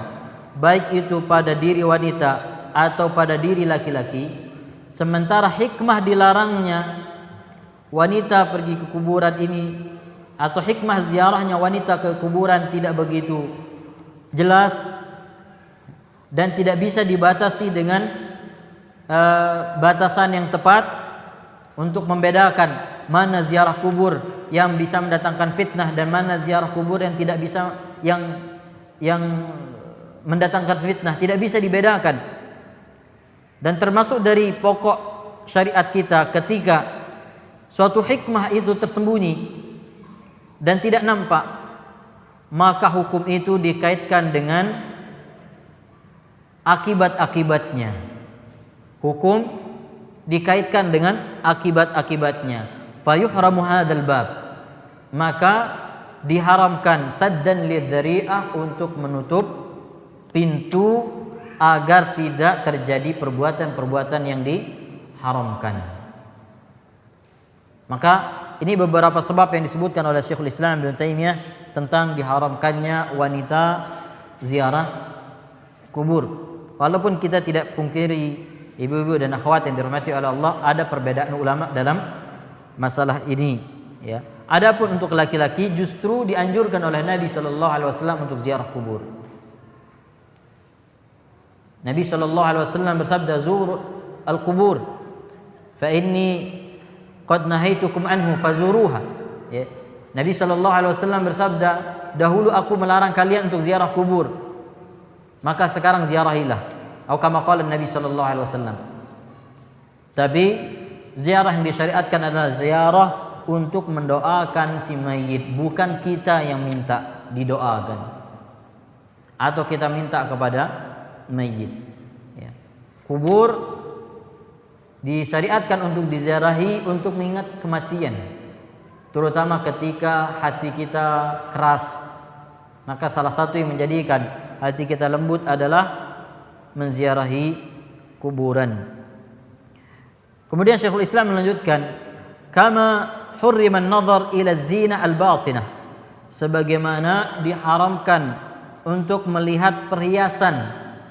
baik itu pada diri wanita atau pada diri laki-laki, sementara hikmah dilarangnya wanita pergi ke kuburan ini atau hikmah ziarahnya wanita ke kuburan tidak begitu jelas dan tidak bisa dibatasi dengan batasan yang tepat untuk membedakan mana ziarah kubur yang bisa mendatangkan fitnah dan mana ziarah kubur yang tidak bisa, yang mendatangkan fitnah, tidak bisa dibedakan. Dan termasuk dari pokok syariat kita, ketika suatu hikmah itu tersembunyi dan tidak nampak, maka hukum itu dikaitkan dengan akibat-akibatnya. Hukum dikaitkan dengan akibat-akibatnya. Fayuhramu hadzal bab, maka diharamkan saddan lidh-dhari'ah, untuk menutup pintu agar tidak terjadi perbuatan-perbuatan yang diharamkan. Maka ini beberapa sebab yang disebutkan oleh Syekhul Islam Ibnu Taimiyah tentang diharamkannya wanita ziarah kubur. Walaupun kita tidak pungkiri, ibu-ibu dan akhwat yang dirahmati oleh Allah, ada perbedaan ulama dalam masalah ini, ya. Adapun untuk laki-laki justru dianjurkan oleh Nabi sallallahu alaihi wasallam untuk ziarah kubur. Nabi sallallahu alaihi wasallam bersabda, "Zur al-qubur fa inni qad nahaitukum anhu fazuruha." Ya. Nabi sallallahu alaihi wasallam bersabda, dahulu aku melarang kalian untuk ziarah kubur, maka sekarang ziarahilah. Atau kama qala Nabi sallallahu alaihi wasallam. Tapi ziarah yang disyariatkan adalah ziarah untuk mendoakan si mayit, bukan kita yang minta didoakan atau kita minta kepada mayit, ya. Kubur disyariatkan untuk diziarahi untuk mengingat kematian, terutama ketika hati kita keras. Maka salah satu yang menjadikan hati kita lembut adalah menziarahi kuburan. Kemudian Syekhul Islam melanjutkan, kama hurriman nazar ila zina al-batinah, sebagaimana diharamkan untuk melihat perhiasan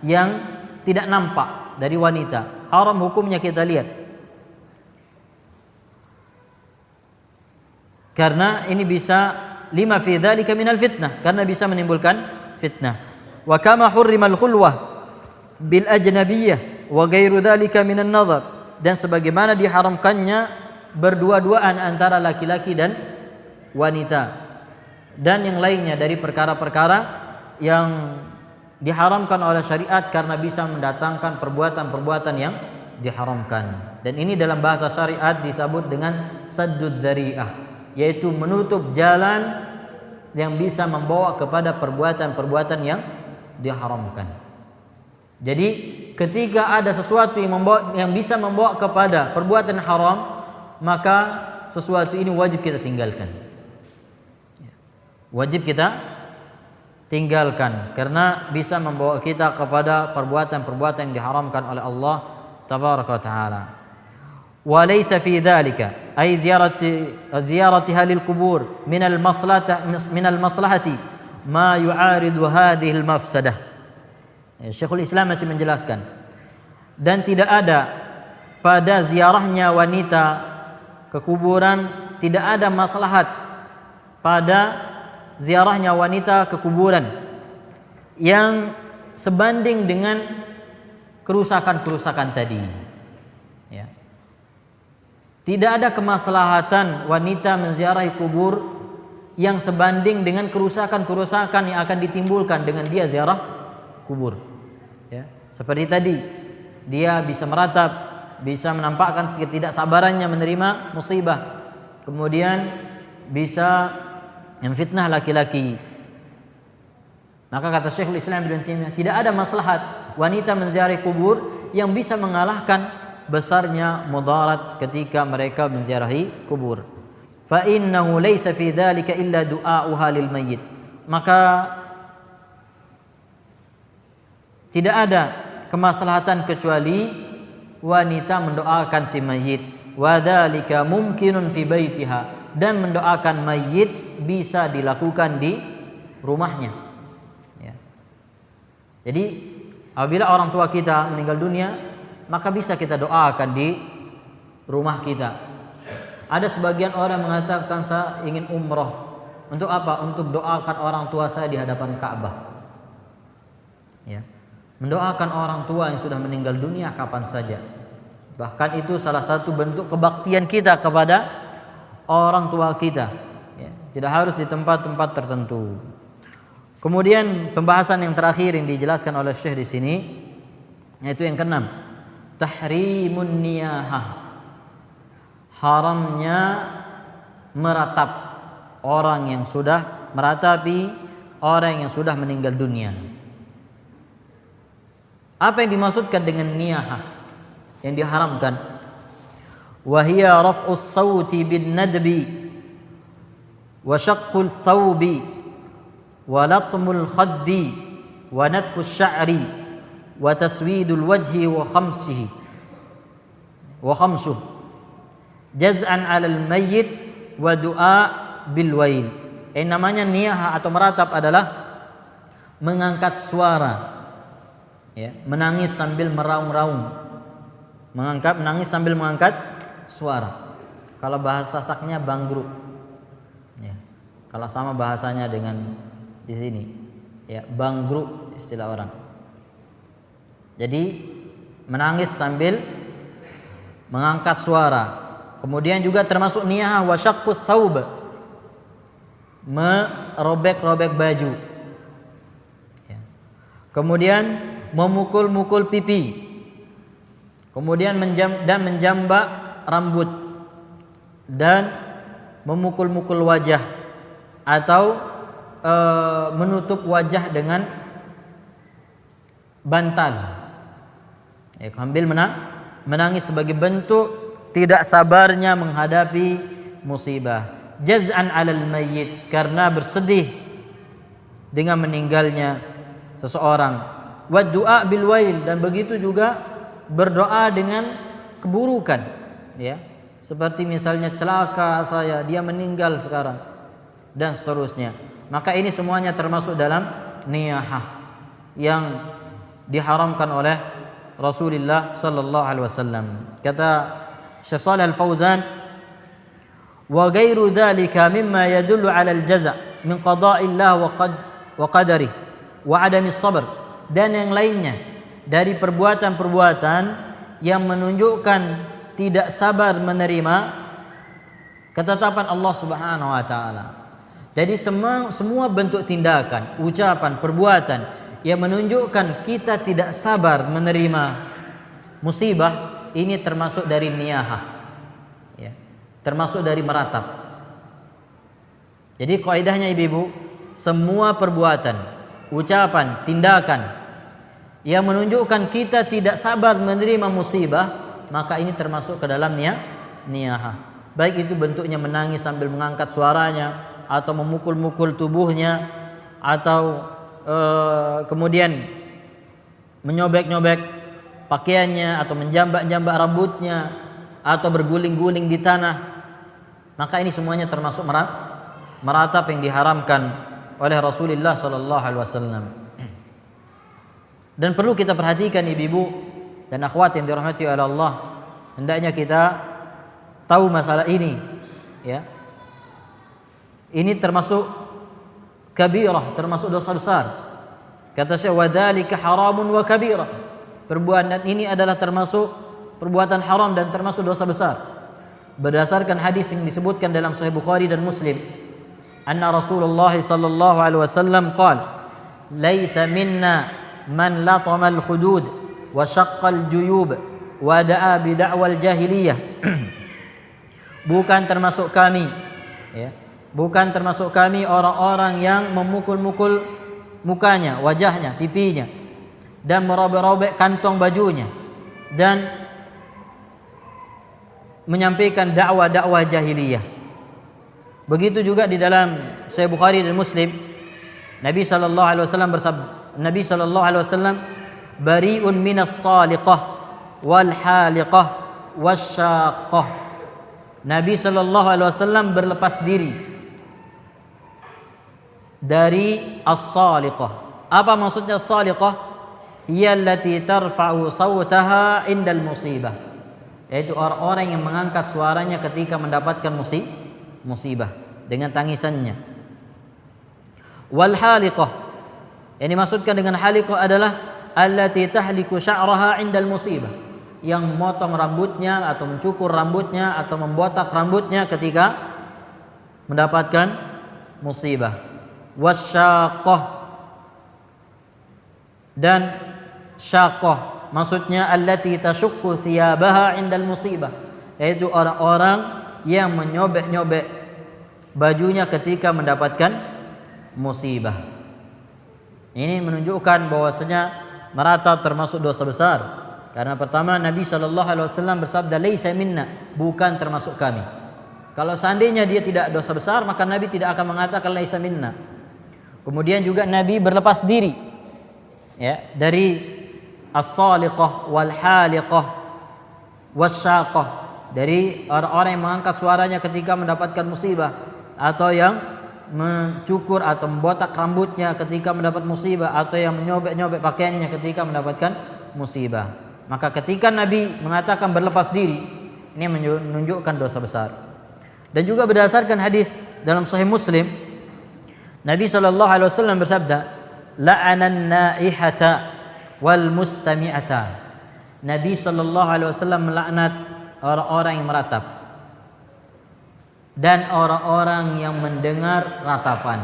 yang tidak nampak dari wanita. Haram hukumnya kita lihat, karena ini bisa lima fi dzalika minal fitnah, karena bisa menimbulkan fitnah. Wa kama hurrimal khulwah bil ajnabiyyah wa ghairu dzalika minan nazar, dan sebagaimana diharamkannya berdua-duaan antara laki-laki dan wanita dan yang lainnya dari perkara-perkara yang diharamkan oleh syariat karena bisa mendatangkan perbuatan-perbuatan yang diharamkan. Dan ini dalam bahasa syariat disebut dengan saddud dzari'ah, yaitu menutup jalan yang bisa membawa kepada perbuatan-perbuatan yang diharamkan. Jadi ketika ada sesuatu yang bisa membawa kepada perbuatan haram, maka sesuatu ini wajib kita tinggalkan. Wajib kita tinggalkan karena bisa membawa kita kepada perbuatan-perbuatan yang diharamkan oleh Allah tabaraka wa taala. Wa laysa fi dzalika ay ziyaratiha lil qubur min al maslahati ma yu'aridu hadhihi al mafsadah. Syekhul Islam masih menjelaskan, dan tidak ada pada ziarahnya wanita ke kuburan, tidak ada maslahat pada ziarahnya wanita ke kuburan yang sebanding dengan kerusakan-kerusakan tadi. Ya. Tidak ada kemaslahatan wanita menziarahi kubur yang sebanding dengan kerusakan-kerusakan yang akan ditimbulkan dengan dia ziarah kubur. Ya. Seperti tadi, dia bisa meratap, bisa menampakkan ketidaksabarannya menerima musibah, kemudian bisa memfitnah laki-laki. Maka kata Syekhul Islam Ibnu Taimiyah, tidak ada maslahat wanita menziarahi kubur yang bisa mengalahkan besarnya mudarat ketika mereka menziarahi kubur. Fa innahu laisa fi dzalika illa du'a'uha lil mayyit. Maka tidak ada kemaslahatan kecuali wanita mendoakan si mayit. Wa dzalika mumkinun fi baitiha, dan mendoakan mayit bisa dilakukan di rumahnya. Ya. Jadi apabila orang tua kita meninggal dunia, maka bisa kita doakan di rumah kita. Ada sebagian orang mengatakan, saya ingin umroh. Untuk apa? Untuk doakan orang tua saya di hadapan Ka'bah. Ya. Mendoakan orang tua yang sudah meninggal dunia kapan saja. Bahkan itu salah satu bentuk kebaktian kita kepada orang tua kita. Ya. Tidak harus di tempat-tempat tertentu. Kemudian pembahasan yang terakhir yang dijelaskan oleh Syekh di sini, yaitu yang keenam, tahrimun niyahah. Haramnya meratap orang yang sudah meratapi orang yang sudah meninggal dunia. Apa yang dimaksudkan dengan niyahah yang diharamkan? Wahia raf'us sawti bin nadbi wa syaqqul thawbi wa latmul khaddi wa natfus sya'ri wa taswidul wajhi wa khamsuh jaz'an 'alal mayyit wa du'a bil wail. Namanya niyahah atau meratap adalah mengangkat suara, ya, menangis sambil meraung-raung, menangis sambil mengangkat suara. Kalau bahasa saknya banggru, ya. Kalau sama bahasanya dengan di sini, ya, banggru istilah orang. Jadi menangis sambil mengangkat suara. Kemudian juga termasuk niyahah wa syaqqut thawb, merobek-robek baju. Ya. Kemudian memukul-mukul pipi, kemudian menjambak rambut, dan memukul-mukul wajah atau menutup wajah dengan bantal, ya, sambil menangis sebagai bentuk tidak sabarnya menghadapi musibah. Jaz'an 'alal mayyit, karena bersedih dengan meninggalnya seseorang. Wa du'a bil wail, dan begitu juga berdoa dengan keburukan, ya. Seperti misalnya celaka saya, dia meninggal sekarang, dan seterusnya. Maka ini semuanya termasuk dalam niyahah yang diharamkan oleh Rasulullah sallallahu alaihi wasallam. Kata Syekh Shalih Al-Fauzan, wa ghairu dzalika mimma yadullu 'ala al-jaza' min qada'illah wa qadari wa 'adami sabr, dan yang lainnya dari perbuatan-perbuatan yang menunjukkan tidak sabar menerima ketetapan Allah Subhanahu wa taala. Jadi semua bentuk tindakan, ucapan, perbuatan yang menunjukkan kita tidak sabar menerima musibah, ini termasuk dari niyahah, ya, termasuk dari meratap. Jadi kaidahnya ibu-ibu, semua perbuatan, ucapan, tindakan yang menunjukkan kita tidak sabar menerima musibah, maka ini termasuk ke dalam niyahah. Baik itu bentuknya menangis sambil mengangkat suaranya, atau memukul-mukul tubuhnya, atau kemudian menyobek-nyobek pakaiannya, atau menjambak-jambak rambutnya, atau berguling-guling di tanah. Maka ini semuanya termasuk meratap yang diharamkan oleh Rasulullah sallallahu alaihi wasallam. Dan perlu kita perhatikan ibu-ibu dan akhwat yang dirahmati oleh Allah, hendaknya kita tahu masalah ini, ya. Ini termasuk kabirah, termasuk dosa besar. Kata Syekh, wadzalika haramun wa kabirah. Perbuatan ini adalah termasuk perbuatan haram dan termasuk dosa besar. Berdasarkan hadis yang disebutkan dalam Sahih Bukhari dan Muslim, anna Rasulullah sallallahu alaihi wasallam qala, "Laisa minna man latama al-hudud wa shaqqa al-juyub wa da'a bi da'wal jahiliyah." Bukan termasuk kami, ya. Bukan termasuk kami orang-orang yang memukul-mukul mukanya, wajahnya, pipinya, dan merobek-robek kantong bajunya, dan menyampaikan dakwah-dakwah jahiliyah. Begitu juga di dalam Sahih Bukhari dan Muslim, Nabi sallallahu alaihi wasallam bersabda, Nabi sallallahu alaihi wasallam, bari'un minas saliqah wal haliqah wasyaqah. Nabi sallallahu alaihi wasallam berlepas diri dari as-saliqah. Apa maksudnya as-saliqah? Hiya allati tarfa'u sawtaha indal musibah, yaitu orang-orang yang mengangkat suaranya ketika mendapatkan musibah dengan tangisannya. Wal haliqah, yang dimaksudkan dengan haliqah adalah allati tahliku sya'raha indal musibah, yang memotong rambutnya atau mencukur rambutnya atau membotak rambutnya ketika mendapatkan musibah. Wasyaqah, dan syaqah maksudnya allati tashukku thiyabaha indal musibah, yaitu orang-orang yang menyobek-nyobek bajunya ketika mendapatkan musibah. Ini menunjukkan bahwasanya meratap termasuk dosa besar. Karena pertama, Nabi sallallahu alaihi wasallam bersabda, "Laisa minna", bukan termasuk kami. Kalau seandainya dia tidak dosa besar, maka Nabi tidak akan mengatakan laisa minna. Kemudian juga Nabi berlepas diri, ya, dari as-saliqah wal haliqah wasyaqah, dari orang-orang yang mengangkat suaranya ketika mendapatkan musibah, atau yang mencukur atau membotak rambutnya ketika mendapat musibah, atau yang menyobek-nyobek pakaiannya ketika mendapatkan musibah. Maka ketika Nabi mengatakan berlepas diri, ini menunjukkan dosa besar. Dan juga berdasarkan hadis dalam Sahih Muslim, Nabi sallallahu alaihi wasallam bersabda, la'anan naihata wal mustami'ata. Nabi sallallahu alaihi wasallam melaknat orang-orang yang meratap dan orang-orang yang mendengar ratapan.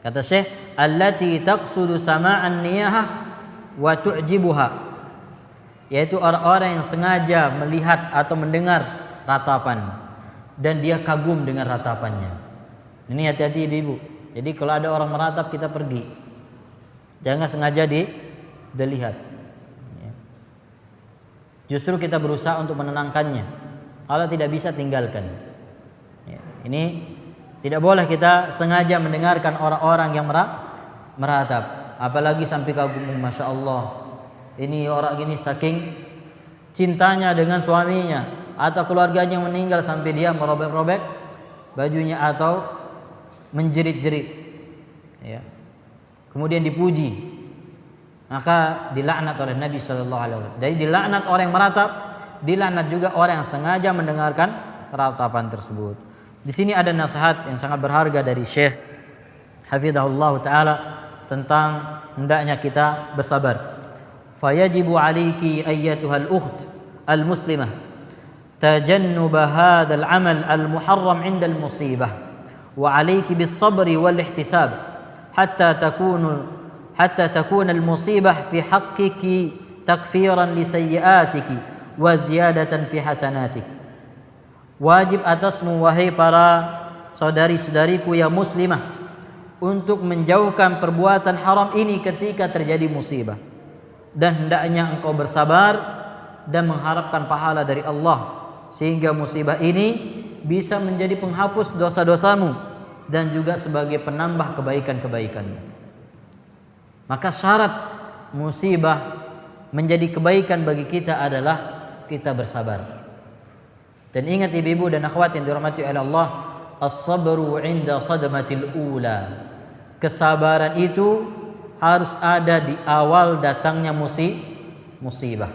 Kata Syekh, allati taqsudu sama'an niyahah wa tu'jibuha, yaitu orang-orang yang sengaja melihat atau mendengar ratapan dan dia kagum dengan ratapannya. Ini hati-hati ibu. Jadi kalau ada orang meratap, kita pergi, jangan sengaja dilihat. Justru kita berusaha untuk menenangkannya. Kalau tidak bisa, tinggalkan. Ini tidak boleh kita sengaja mendengarkan orang-orang yang meratap, apalagi sampai kagum. Masya Allah, ini orang gini saking cintanya dengan suaminya atau keluarganya yang meninggal sampai dia merobek-robek bajunya atau menjerit-jerit, ya. Kemudian dipuji, maka dilaknat oleh Nabi sallallahu alaihi wasallam. Jadi dilaknat orang yang meratap, dilaknat juga orang yang sengaja mendengarkan ratapan tersebut. Di sini ada nasihat yang sangat berharga dari Syekh hafizahullah taala tentang hendaknya kita bersabar. Fayajibu alayki ayyatuhal ukht al-muslimah tajannub hadzal amal al-muharram 'inda al-musibah wa alayki bis-sabri wal-ihtisab hatta hatta takuna al-musibah fi haqqiki takfiran li sayyi'atiki wa ziyadatan fi hasanatik. Wajib atasmu wahai para saudari-saudariku yang muslimah untuk menjauhkan perbuatan haram ini ketika terjadi musibah, dan hendaknya engkau bersabar dan mengharapkan pahala dari Allah sehingga musibah ini bisa menjadi penghapus dosa-dosamu dan juga sebagai penambah kebaikan-kebaikanmu. Maka syarat musibah menjadi kebaikan bagi kita adalah kita bersabar. Dan ingat ibu-ibu dan akhwat yang dirahmati oleh Allah, as-sabru 'inda sadmatil ula. Kesabaran itu harus ada di awal datangnya musibah.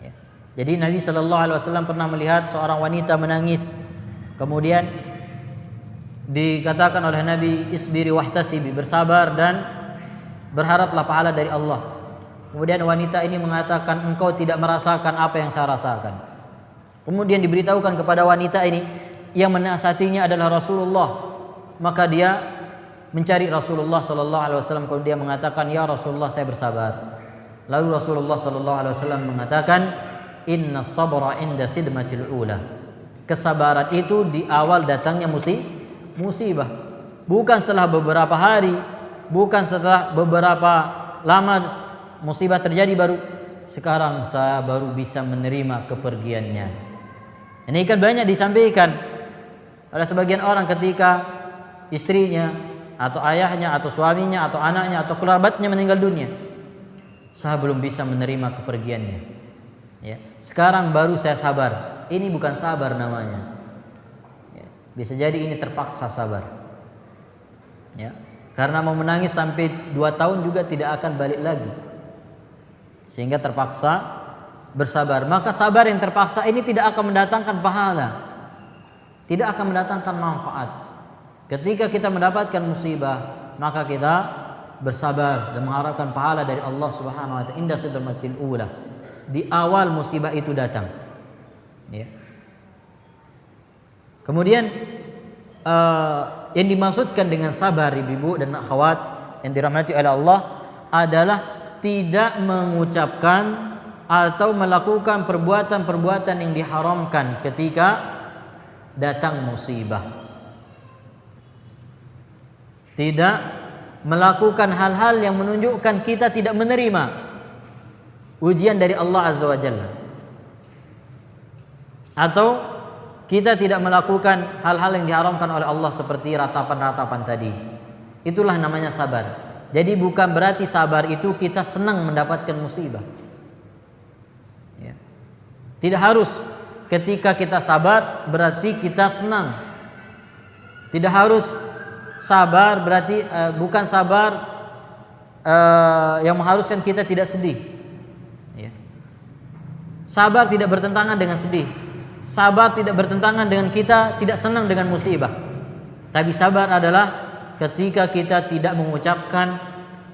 Ya. Jadi Nabi Shallallahu Alaihi Wasallam pernah melihat seorang wanita menangis, kemudian dikatakan oleh Nabi, isbiri wahtasibi, bersabar dan berharaplah pahala dari Allah. Kemudian wanita ini mengatakan, engkau tidak merasakan apa yang saya rasakan. Kemudian diberitahukan kepada wanita ini, yang menasihatinya adalah Rasulullah. Maka dia mencari Rasulullah Sallallahu Alaihi Wasallam. Kalau dia mengatakan, ya Rasulullah, saya bersabar. Lalu Rasulullah Sallallahu Alaihi Wasallam mengatakan, inna sabra inda sidmatil ula. Kesabaran itu di awal datangnya musibah, bukan setelah beberapa hari, bukan setelah beberapa lama musibah terjadi baru sekarang saya baru bisa menerima kepergiannya. Ini kan banyak disampaikan oleh sebagian orang ketika istrinya atau ayahnya atau suaminya atau anaknya atau kerabatnya meninggal dunia. Saya belum bisa menerima kepergiannya. Ya, sekarang baru saya sabar. Ini bukan sabar namanya. Ya, bisa jadi ini terpaksa sabar. Ya, karena mau menangis sampai 2 tahun juga tidak akan balik lagi. Sehingga terpaksa bersabar. Maka sabar yang terpaksa ini tidak akan mendatangkan pahala, tidak akan mendatangkan manfaat. Ketika kita mendapatkan musibah, maka kita bersabar dan mengharapkan pahala dari Allah Subhanahu wa taala inda sidratil ula. Di awal musibah itu datang. Ya. Kemudian yang dimaksudkan dengan sabar, ibu-ibu dan akhwat yang dirahmati oleh Allah, adalah tidak mengucapkan atau melakukan perbuatan-perbuatan yang diharamkan ketika datang musibah. Tidak melakukan hal-hal yang menunjukkan kita tidak menerima ujian dari Allah Azza wa Jalla, atau kita tidak melakukan hal-hal yang diharamkan oleh Allah seperti ratapan-ratapan tadi. Itulah namanya sabar. Jadi bukan berarti sabar itu kita senang mendapatkan musibah. Ya. Tidak harus ketika kita sabar berarti kita senang. Tidak harus sabar berarti bukan sabar yang mengharuskan kita tidak sedih. Ya. Sabar tidak bertentangan dengan sedih. Sabar tidak bertentangan dengan kita tidak senang dengan musibah. Tapi sabar adalah ketika kita tidak mengucapkan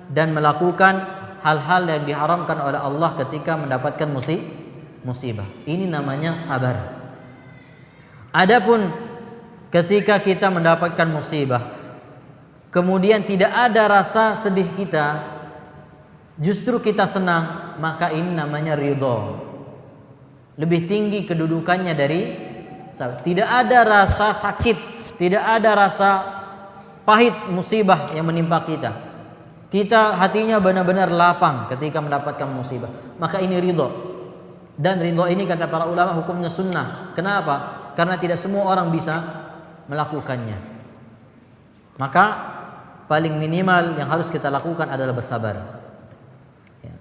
dan melakukan hal-hal yang diharamkan oleh Allah ketika mendapatkan musibah. Ini namanya sabar. Adapun ketika kita mendapatkan musibah, kemudian tidak ada rasa sedih kita, justru kita senang, maka ini namanya ridho. Lebih tinggi kedudukannya dari sabar. Tidak ada rasa sakit, tidak ada rasa pahit musibah yang menimpa kita. Kita hatinya benar-benar lapang ketika mendapatkan musibah. Maka ini ridho. Dan ridho ini kata para ulama hukumnya sunnah. Kenapa? Karena tidak semua orang bisa melakukannya. Maka paling minimal yang harus kita lakukan adalah bersabar. Ya.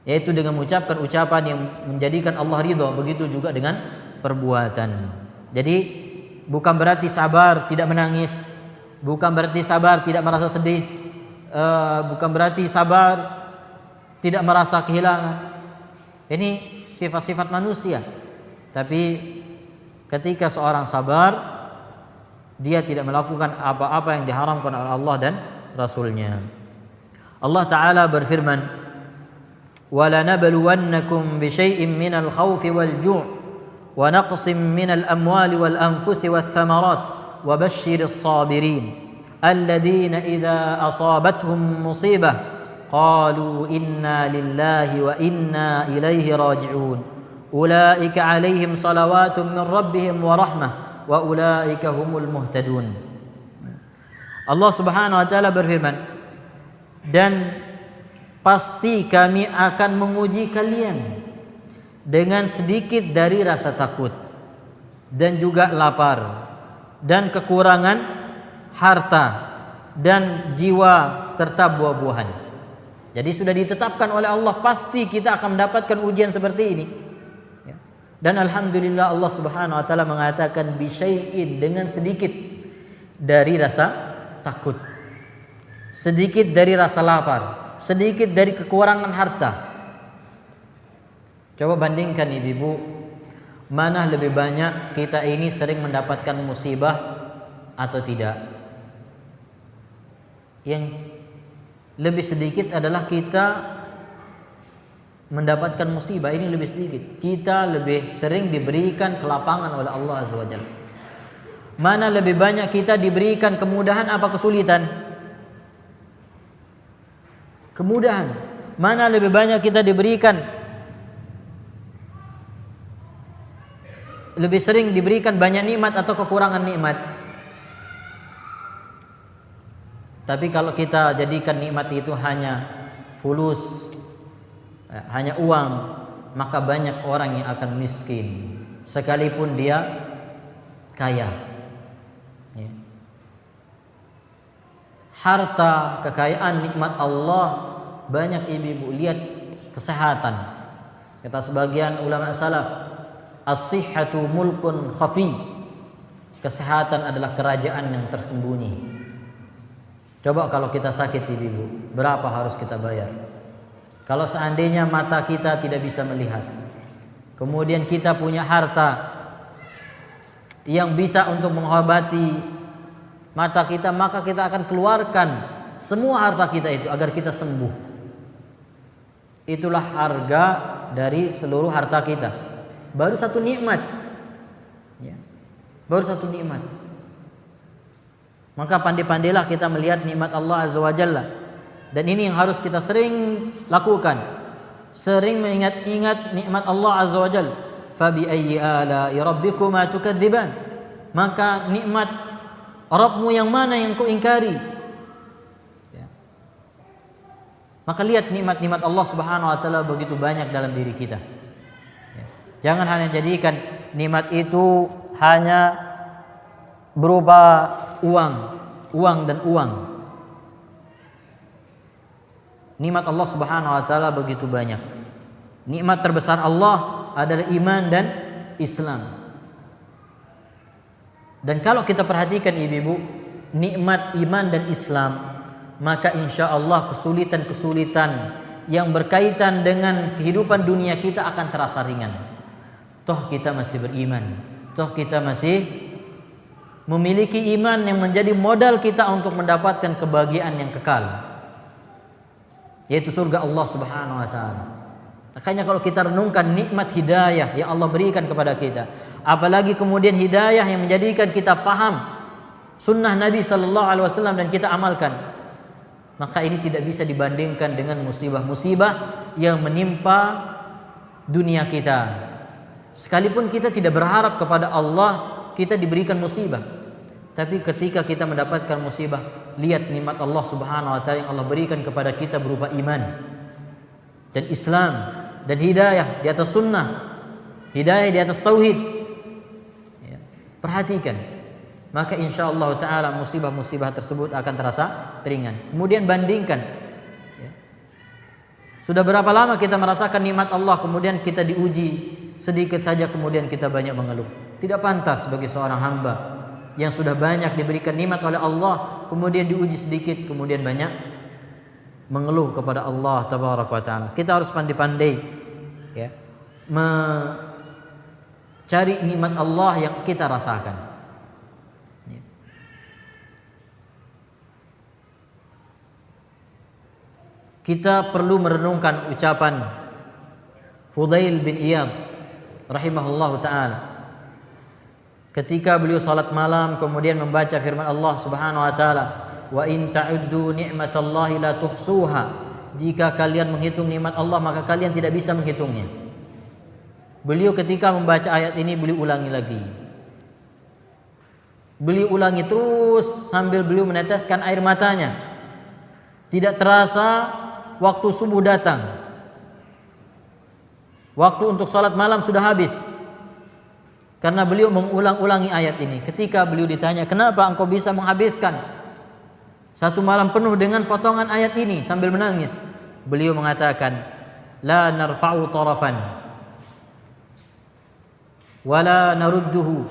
Yaitu dengan mengucapkan ucapan yang menjadikan Allah ridho. Begitu juga dengan perbuatan. Jadi bukan berarti sabar tidak menangis, bukan berarti sabar tidak merasa sedih, bukan berarti sabar tidak merasa kehilangan. Ini sifat-sifat manusia. Tapi ketika seorang sabar, dia tidak melakukan apa-apa yang diharamkan oleh Allah dan Rasul-Nya. Allah Ta'ala berfirman, وَلَنَبْلُوَنَّكُمْ بِشَيْءٍ مِّنَ الْخَوْفِ وَالْجُوعِ ونقص من الأموال والأنفس والثمرات وبشر الصابرين alladzina idza asabathum musibah qalu inna lillahi wa inna ilaihi raji'un ulaika 'alaihim salawatun min rabbihim wa rahmah wa ulaika humul muhtadun. Allah Subhanahu wa taala berfirman, dan pasti kami akan menguji kalian dengan sedikit dari rasa takut dan juga lapar dan kekurangan harta dan jiwa serta buah-buahan. Jadi sudah ditetapkan oleh Allah, pasti kita akan mendapatkan ujian seperti ini. Dan alhamdulillah Allah Subhanahu wa taala mengatakan bisyai'in, dengan sedikit dari rasa takut, sedikit dari rasa lapar, sedikit dari kekurangan harta. Coba bandingkan ibu-ibu, mana lebih banyak kita ini sering mendapatkan musibah atau tidak? Yang lebih sedikit adalah kita mendapatkan musibah, ini lebih sedikit. Kita lebih sering diberikan kelapangan oleh Allah Azza wa Jalla. Mana lebih banyak kita diberikan kemudahan apa kesulitan? Kemudahan. Mana lebih banyak kita diberikan, lebih sering diberikan banyak nikmat atau kekurangan nikmat? Tapi kalau kita jadikan nikmat itu hanya fulus, hanya uang, maka banyak orang yang akan miskin sekalipun dia kaya. Harta, kekayaan, nikmat Allah banyak ibu-ibu. Lihat kesehatan. Kata sebagian ulama salaf, as-sihhatu mulkun khafi. Kesehatan adalah kerajaan yang tersembunyi. Coba kalau kita sakit ibu-ibu, berapa harus kita bayar? Kalau seandainya mata kita tidak bisa melihat, kemudian kita punya harta yang bisa untuk mengobati mata kita, maka kita akan keluarkan semua harta kita itu agar kita sembuh. Itulah harga dari seluruh harta kita. Baru satu nikmat, ya. Baru satu nikmat. Maka pandai-pandailah kita melihat nikmat Allah Azza wa Jalla. Dan ini yang harus kita sering lakukan, sering mengingat-ingat nikmat Allah Azza wa Jalla. Fabi ayyi ala'i rabbikuma tukadziban. Maka nikmat Rabbmu yang mana yang kau ingkari? Ya. Maka lihat nikmat-nikmat Allah Subhanahu wa taala begitu banyak dalam diri kita. Ya. Jangan hanya jadikan nikmat itu hanya berupa uang dan uang. Nikmat Allah Subhanahu wa taala begitu banyak. Nikmat terbesar Allah adalah iman dan Islam. Dan kalau kita perhatikan ibu-ibu, nikmat iman dan Islam, maka insya Allah kesulitan-kesulitan yang berkaitan dengan kehidupan dunia kita akan terasa ringan. Toh kita masih beriman, toh kita masih memiliki iman yang menjadi modal kita untuk mendapatkan kebahagiaan yang kekal, yaitu surga Allah Subhanahu wa taala. Makanya kalau kita renungkan nikmat hidayah yang Allah berikan kepada kita, apalagi kemudian hidayah yang menjadikan kita faham sunnah Nabi sallallahu alaihi wasallam dan kita amalkan, maka ini tidak bisa dibandingkan dengan musibah-musibah yang menimpa dunia kita. Sekalipun kita tidak berharap kepada Allah kita diberikan musibah, tapi ketika kita mendapatkan musibah, lihat nikmat Allah Subhanahu wa taala yang Allah berikan kepada kita berupa iman dan Islam dan hidayah di atas sunnah, hidayah di atas tauhid. Ya. Perhatikan, maka insya Allah taala musibah-musibah tersebut akan terasa ringan. Kemudian bandingkan, ya. Sudah berapa lama kita merasakan nikmat Allah, kemudian kita diuji sedikit saja, kemudian kita banyak mengeluh. Tidak pantas bagi seorang hamba yang sudah banyak diberikan nikmat oleh Allah, kemudian diuji sedikit, kemudian banyak mengeluh kepada Allah tabaraka wa taala. Kita harus pandai-pandai, ya, mencari nikmat Allah yang kita rasakan. Ya. Kita perlu merenungkan ucapan Fudail bin Iyad rahimahullahu taala ketika beliau salat malam kemudian membaca firman Allah Subhanahu wa taala, wa in ta'uddu ni'matallahi la tuhsuha. Jika kalian menghitung nikmat Allah maka kalian tidak bisa menghitungnya. Beliau ketika membaca ayat ini beliau ulangi lagi. Beliau ulangi terus sambil beliau meneteskan air matanya. Tidak terasa waktu subuh datang. Waktu untuk salat malam sudah habis. Karena beliau mengulang-ulangi ayat ini. Ketika beliau ditanya, "Kenapa engkau bisa menghabiskan satu malam penuh dengan potongan ayat ini?" sambil menangis. Beliau mengatakan, "La narfa'u tarafan wala narudduhu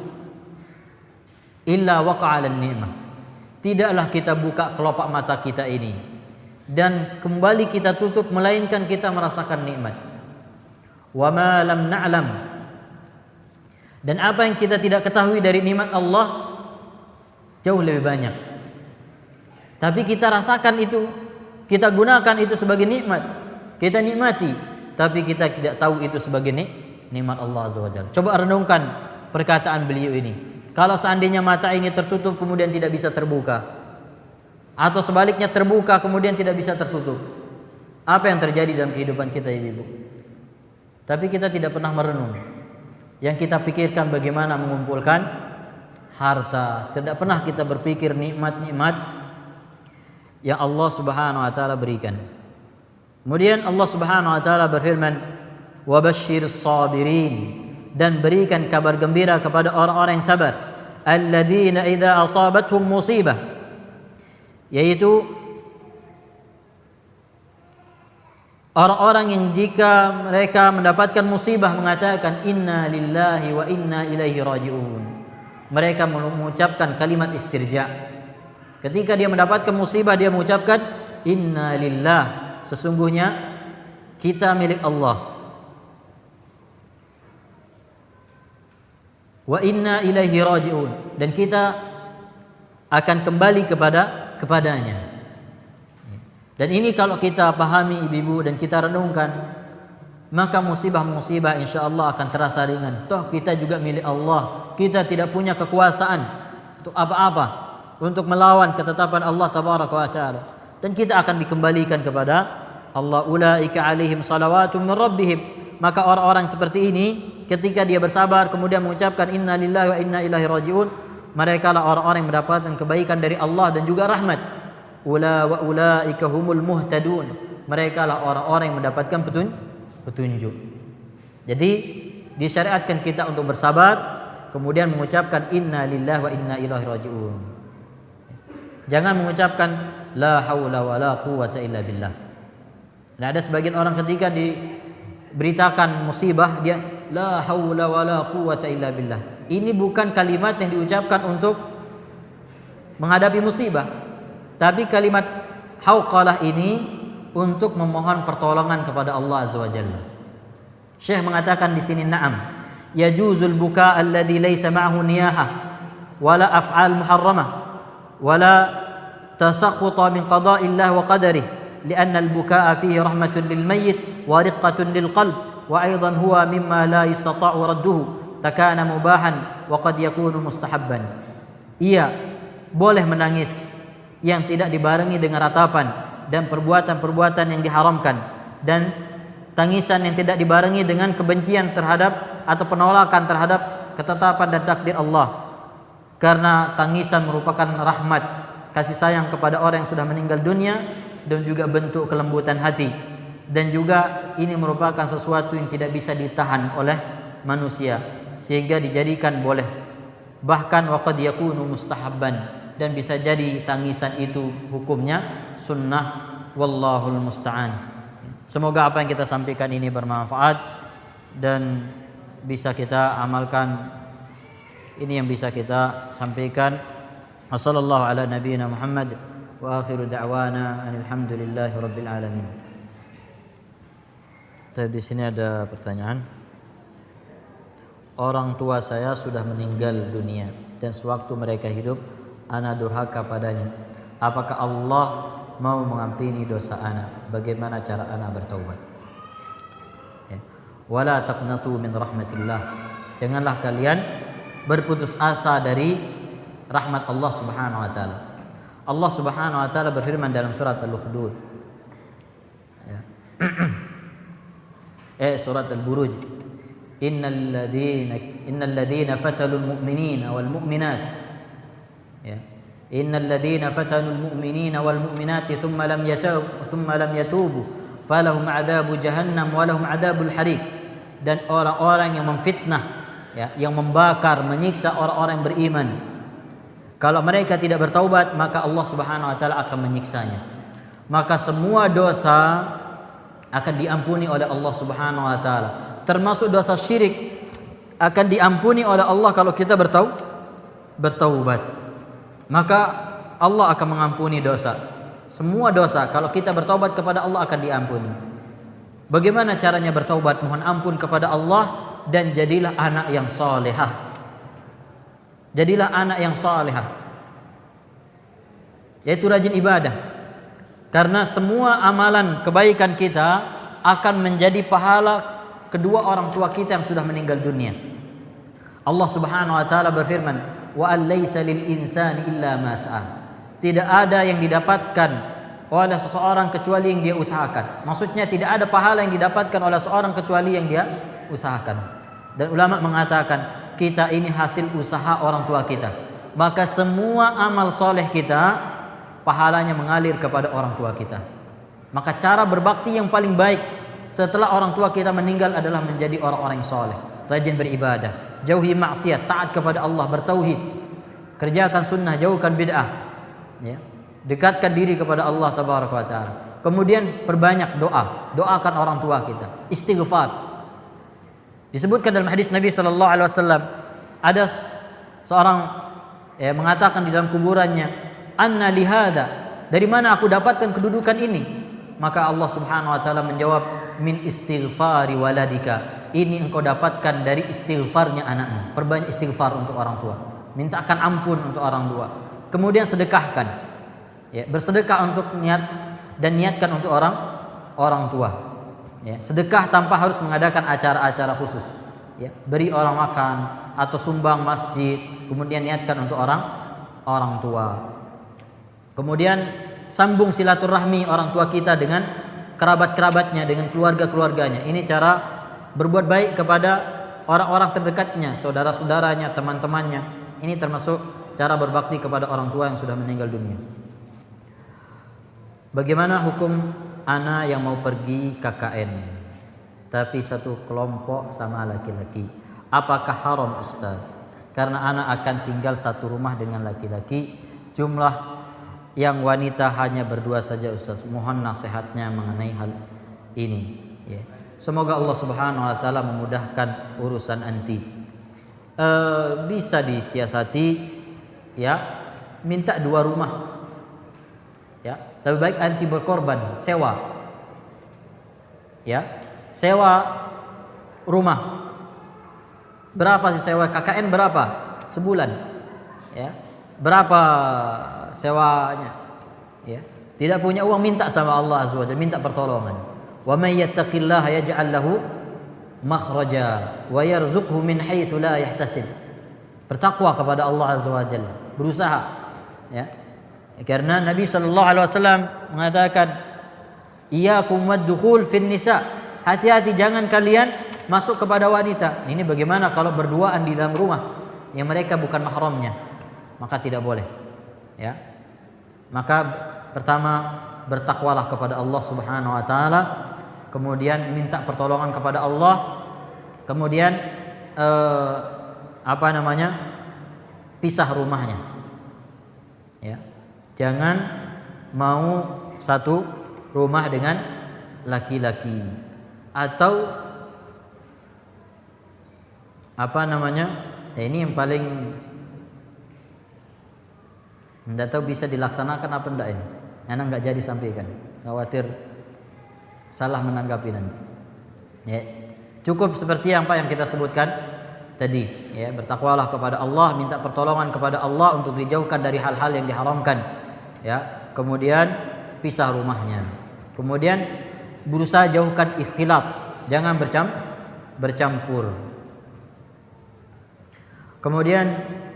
illa waqa'a 'alan ni'mah." Tidaklah kita buka kelopak mata kita ini dan kembali kita tutup melainkan kita merasakan nikmat. Wa ma lam na'lam, dan apa yang kita tidak ketahui dari nikmat Allah jauh lebih banyak. Tapi kita rasakan itu, kita gunakan itu sebagai nikmat, kita nikmati, tapi kita tidak tahu itu sebagai nikmat Allah Azza wa Jalla. Coba renungkan perkataan beliau ini. Kalau seandainya mata ini tertutup kemudian tidak bisa terbuka, atau sebaliknya terbuka kemudian tidak bisa tertutup, apa yang terjadi dalam kehidupan kita, ibu-ibu? Tapi kita tidak pernah merenung. Yang kita pikirkan bagaimana mengumpulkan harta. Tidak pernah kita berpikir nikmat-nikmat yang Allah Subhanahu wa taala berikan. Kemudian Allah Subhanahu wa taala berfirman, "Wa basyyiris sabirin," dan berikan kabar gembira kepada orang-orang yang sabar. Alladzina idza asabathum musibah, yaitu orang-orang yang jika mereka mendapatkan musibah mengatakan inna lillahi wa inna ilaihi raji'un. Mereka mengucapkan kalimat istirja. Ketika dia mendapatkan musibah dia mengucapkan inna lillah, sesungguhnya kita milik Allah. Wa inna ilaihi raji'un, dan kita akan kembali kepadanya. Dan ini kalau kita pahami, ibu-ibu, dan kita renungkan, maka musibah-musibah insyaallah akan terasa ringan. Toh kita juga milik Allah. Kita tidak punya kekuasaan untuk apa-apa, untuk melawan ketetapan Allah tabaraka wa taala. Dan kita akan dikembalikan kepada Allah. Ulaika alaihim salawatun min rabbihim. Maka orang-orang seperti ini ketika dia bersabar kemudian mengucapkan inna lillahi wa inna ilaihi raji'un, mereka lah orang-orang yang mendapatkan kebaikan dari Allah dan juga rahmat. Ulaika humul muhtadun, mereka lah orang-orang yang mendapatkan petunjuk. Jadi disyariatkan kita untuk bersabar kemudian mengucapkan inna lillahi wa inna ilaihi raji'un. Jangan mengucapkan la haula wala quwwata illa billah. Dan ada sebagian orang ketika diberitakan musibah dia la haula wala quwwata illa billah. Ini bukan kalimat yang diucapkan untuk menghadapi musibah, tapi kalimat hauqalah ini untuk memohon pertolongan kepada Allah Azza wa Jalla. Syekh mengatakan di sini, na'am, yajuzul buka alladhi laysa ma'ahu niyaha wala af'al muharramah wala tasakhuta min qada'illah wa qadarih, lianna al-bukaa fihi rahmatun lil mayyit wa riqqatun lil qalb wa aidan huwa mimma la yustata'u radduhu takana mubahan wa qad yakunu mustahabban. Ia boleh menangis yang tidak dibarengi dengan ratapan dan perbuatan-perbuatan yang diharamkan, dan tangisan yang tidak dibarengi dengan kebencian terhadap atau penolakan terhadap ketetapan dan takdir Allah. Karena tangisan merupakan rahmat, kasih sayang kepada orang yang sudah meninggal dunia, dan juga bentuk kelembutan hati, dan juga ini merupakan sesuatu yang tidak bisa ditahan oleh manusia sehingga dijadikan boleh, bahkan waqad yakunu mustahabban, dan bisa jadi tangisan itu hukumnya sunnah. Wallahul musta'an. Semoga apa yang kita sampaikan ini bermanfaat dan bisa kita amalkan. Ini yang bisa kita sampaikan. Wassallallahu ala nabiyyina Muhammad wa akhiru da'wana alhamdulillahi rabbil alamin. Di sini ada pertanyaan. Orang tua saya sudah meninggal dunia dan sewaktu mereka hidup ana durhaka padanya. Apakah Allah mau mengampuni dosa ana? Bagaimana cara ana bertaubat? Wala taqnatu min rahmatillah. Janganlah kalian berputus asa dari rahmat Allah Subhanahu wa taala. Allah Subhanahu wa taala berfirman dalam surat Al-Ukhdud, ya. Surat Al-Buruj, innal ladzina fatalul mu'minina wal mu'minat, ya, innal ladzina fatanul mu'minina wal mu'minati thumma lam yatubu falahum adzabu jahannam wa lahum adzabul hariq. Dan orang-orang yang memfitnah, ya, yang membakar, menyiksa orang-orang yang beriman, kalau mereka tidak bertaubat, maka Allah Subhanahu wa taala akan menyiksanya. Maka semua dosa akan diampuni oleh Allah Subhanahu wa taala. Termasuk dosa syirik akan diampuni oleh Allah kalau kita bertaubat. Maka Allah akan mengampuni dosa. Semua dosa kalau kita bertaubat kepada Allah akan diampuni. Bagaimana caranya bertaubat? Mohon ampun kepada Allah dan jadilah anak yang salehah. Jadilah anak yang salehah, yaitu rajin ibadah. Karena semua amalan kebaikan kita akan menjadi pahala kedua orang tua kita yang sudah meninggal dunia. Allah Subhanahu wa taala berfirman, wa alaysa lil insani illa ma sa'a. Tidak ada yang didapatkan oleh seseorang kecuali yang dia usahakan. Maksudnya tidak ada pahala yang didapatkan oleh seorang kecuali yang dia usahakan. Dan ulama mengatakan kita ini hasil usaha orang tua kita. Maka semua amal soleh kita pahalanya mengalir kepada orang tua kita. Maka cara berbakti yang paling baik setelah orang tua kita meninggal adalah menjadi orang-orang yang soleh, rajin beribadah, jauhi maksiat, taat kepada Allah, bertauhid, kerjakan sunnah, jauhkan bid'ah, ya. Dekatkan diri kepada Allah Tabaraka wa Ta'ala. Kemudian perbanyak doa, doakan orang tua kita, istighfar. Disebutkan dalam hadis Nabi sallallahu alaihi wasallam, ada seorang mengatakan di dalam kuburannya, anna lihada, dari mana aku dapatkan kedudukan ini? Maka Allah Subhanahu wa taala menjawab, min istighfari waladika, ini engkau dapatkan dari istighfarnya anakmu. Perbanyak istighfar untuk orang tua, mintakan ampun untuk orang tua. Kemudian sedekahkan, ya, bersedekah untuk niatkan untuk orang tua. Ya, sedekah tanpa harus mengadakan acara-acara khusus, ya, beri orang makan atau sumbang masjid, kemudian niatkan untuk orang tua. Kemudian sambung silaturahmi orang tua kita dengan kerabat-kerabatnya, dengan keluarga-keluarganya. Ini cara berbuat baik kepada orang-orang terdekatnya, saudara-saudaranya, teman-temannya. Ini termasuk cara berbakti kepada orang tua yang sudah meninggal dunia. Bagaimana hukum anak yang mau pergi KKN tapi satu kelompok sama laki-laki? Apakah haram, Ustaz? Karena anak akan tinggal satu rumah dengan laki-laki, jumlah yang wanita hanya berdua saja, Ustaz. Mohon nasihatnya mengenai hal ini, ya. Semoga Allah Subhanahu wa taala memudahkan urusan anti. Bisa disiasati, ya, minta 2 rumah, ya. Lebih baik anti berkorban, sewa, ya, sewa rumah. Berapa sih sewa KKN, berapa sebulan, ya, berapa sewanya, ya. Tidak punya uang, minta sama Allah Azza wa Jalla, minta pertolongan. Wa may yattaqillaha yaj'al lahu makhraja wa yarzuqhu min haitsu la yahtasib. Bertakwa kepada Allah Azza wa Jalla, berusaha, ya. Karena Nabi sallallahu alaihi wasallam mengatakan, iyyakum wad-dukhul fin nisa. Hati-hati jangan kalian masuk kepada wanita. Ini bagaimana kalau berduaan di dalam rumah yang mereka bukan mahramnya? Maka tidak boleh, ya. Maka pertama bertakwalah kepada Allah Subhanahu wa taala, kemudian minta pertolongan kepada Allah, kemudian pisah rumahnya, ya. Jangan mau satu rumah dengan laki-laki. Atau ya ini yang paling tidak tahu bisa dilaksanakan apa enggak ini. Anak enggak jadi sampaikan, khawatir salah menanggapi nanti, ya. Cukup seperti apa yang kita sebutkan tadi, ya. Bertakwalah kepada Allah, minta pertolongan kepada Allah untuk dijauhkan dari hal-hal yang diharamkan, ya. Kemudian pisah rumahnya, kemudian berusaha jauhkan ikhtilat, jangan bercampur. Kemudian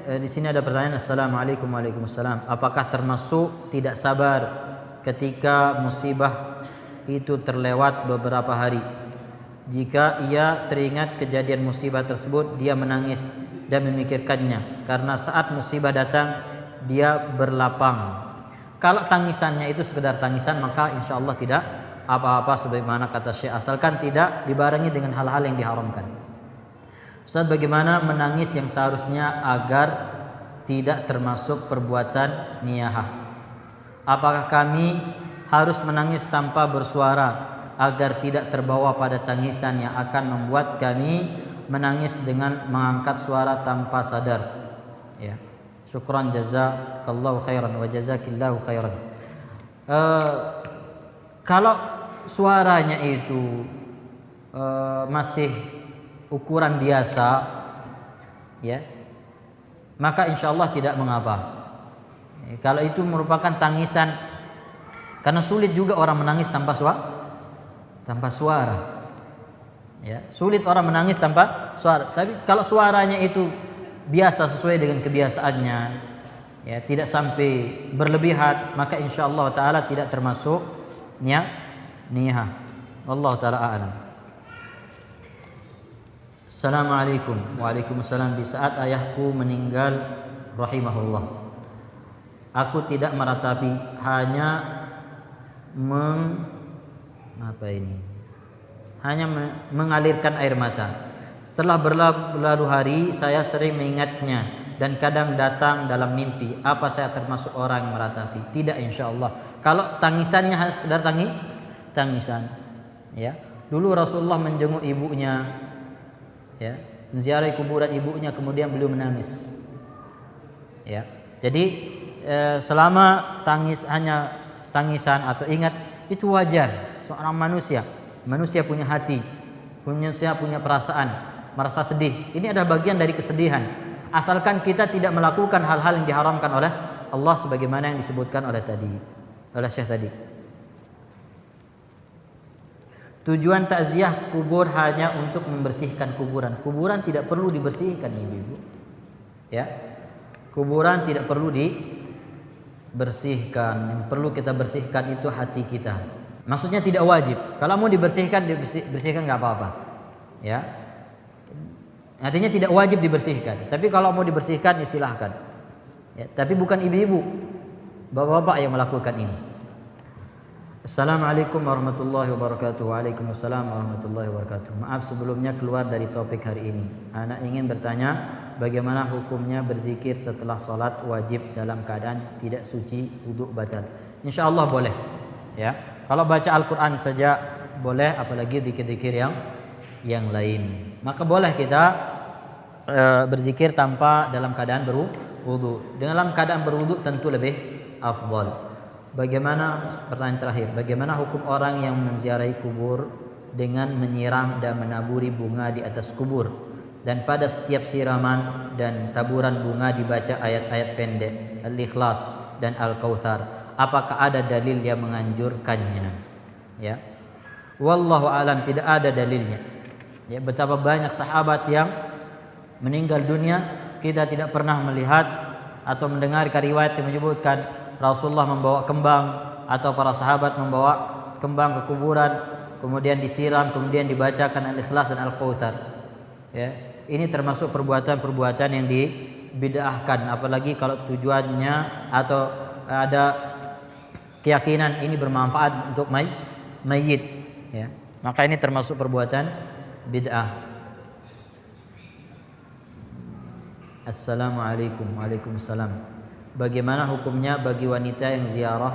di sini ada pertanyaan. Assalamualaikum. Waalaikumsalam. Apakah termasuk tidak sabar ketika musibah itu terlewat beberapa hari? Jika ia teringat kejadian musibah tersebut, dia menangis dan memikirkannya, karena saat musibah datang dia berlapang. Kalau tangisannya itu sekedar tangisan, maka insya Allah tidak apa-apa sebagaimana kata Syekh, asalkan tidak dibarengi dengan hal-hal yang diharamkan. Ustaz, bagaimana menangis yang seharusnya agar tidak termasuk perbuatan niyahah? Apakah kami harus menangis tanpa bersuara agar tidak terbawa pada tangisan yang akan membuat kami menangis dengan mengangkat suara tanpa sadar? Ya. Syukran jazakallahu khairan wa jazakillahu khairan. Kalau suaranya itu masih ukuran biasa, ya, maka insya Allah tidak mengapa. Kalau itu merupakan tangisan, karena sulit juga orang menangis tanpa suara. Ya, sulit orang menangis tanpa suara. Tapi kalau suaranya itu biasa sesuai dengan kebiasaannya, ya, tidak sampai berlebihan, maka insya Allah taala tidak termasuk niyah. Allah taala a'lam. Assalamualaikum. Waalaikumsalam. Di saat ayahku meninggal rahimahullah, aku tidak meratapi, hanya mengalirkan air mata. Setelah berlalu hari, saya sering mengingatnya dan kadang datang dalam mimpi. Apa saya termasuk orang yang meratapi? Tidak, insya Allah. Kalau tangisannya hanya sekedar tangisan, ya. Dulu Rasulullah menjenguk ibunya, ya, ziarah kuburan ibunya, kemudian beliau menangis. Ya. Jadi selama hanya tangisan atau ingat, itu wajar. Seorang manusia punya hati, punya perasaan, merasa sedih. Ini adalah bagian dari kesedihan. Asalkan kita tidak melakukan hal-hal yang diharamkan oleh Allah sebagaimana yang disebutkan oleh Syekh tadi. Tujuan takziah kubur hanya untuk membersihkan kuburan. Kuburan tidak perlu dibersihkan, ibu-ibu. Ya. Kuburan tidak perlu dibersihkan. Yang perlu kita bersihkan itu hati kita. Maksudnya tidak wajib. Kalau mau dibersihkan, bersihkan nggak apa-apa. Ya. Artinya tidak wajib dibersihkan. Tapi kalau mau dibersihkan, ya silahkan. Ya, tapi bukan ibu-ibu, bapak-bapak yang melakukan ini. Assalamualaikum warahmatullahi wabarakatuh. Waalaikumsalam warahmatullahi wabarakatuh. Maaf sebelumnya keluar dari topik hari ini. Anak ingin bertanya, bagaimana hukumnya berzikir setelah sholat wajib dalam keadaan tidak suci, wudu batal? Insya Allah boleh. Ya, kalau baca Al-Quran saja boleh, apalagi zikir-zikir yang lain. Maka boleh kita berzikir tanpa dalam keadaan berwudu. Dalam keadaan berwudu tentu lebih afdal. Pertanyaan terakhir, bagaimana hukum orang yang menziarahi kubur dengan menyiram dan menaburi bunga di atas kubur, dan pada setiap siraman dan taburan bunga dibaca ayat-ayat pendek Al-Ikhlas dan Al-Kautsar? Apakah ada dalil yang menganjurkannya? Ya, wallahu alam, tidak ada dalilnya. Ya, betapa banyak sahabat yang meninggal dunia, kita tidak pernah melihat atau mendengar riwayat yang menyebutkan Rasulullah membawa kembang atau para sahabat membawa kembang ke kuburan, kemudian disiram, kemudian dibacakan Al-Ikhlas dan Al-Kautsar. Ya, ini termasuk perbuatan-perbuatan yang dibid'ahkan, apalagi kalau tujuannya atau ada keyakinan ini bermanfaat untuk mayit, ya. Maka ini termasuk perbuatan bid'ah. Assalamualaikum. Waalaikumsalam. Bagaimana hukumnya bagi wanita yang ziarah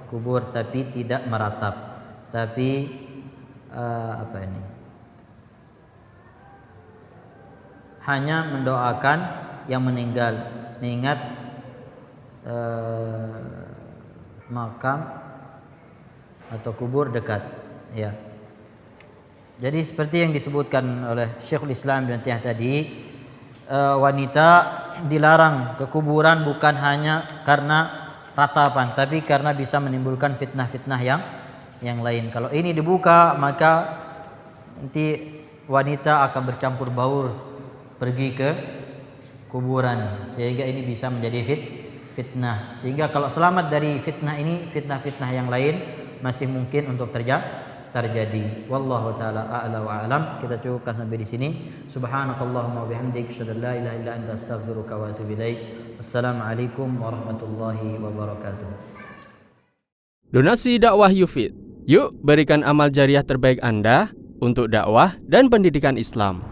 kubur tapi tidak meratap, tapi hanya mendoakan yang meninggal, mengingat makam atau kubur dekat, ya. Jadi seperti yang disebutkan oleh Syekhul Islam Ibnu Taimiyah tadi, wanita dilarang ke kuburan bukan hanya karena ratapan, tapi karena bisa menimbulkan fitnah-fitnah yang lain. Kalau ini dibuka, maka nanti wanita akan bercampur baur pergi ke kuburan, sehingga ini bisa menjadi fitnah. Sehingga kalau selamat dari fitnah ini, fitnah-fitnah yang lain masih mungkin untuk terjadi. Wallahu taala a'la wa a'lam. Kita cukupkan sampai di sini. Subhanakallahumma wa bihamdik, asyhadu an la ilaha illa anta, astaghfiruka wa atubu ilaik. Assalamualaikum warahmatullahi wabarakatuh. Donasi dakwah Yufid. Yuk berikan amal jariah terbaik Anda untuk dakwah dan pendidikan Islam.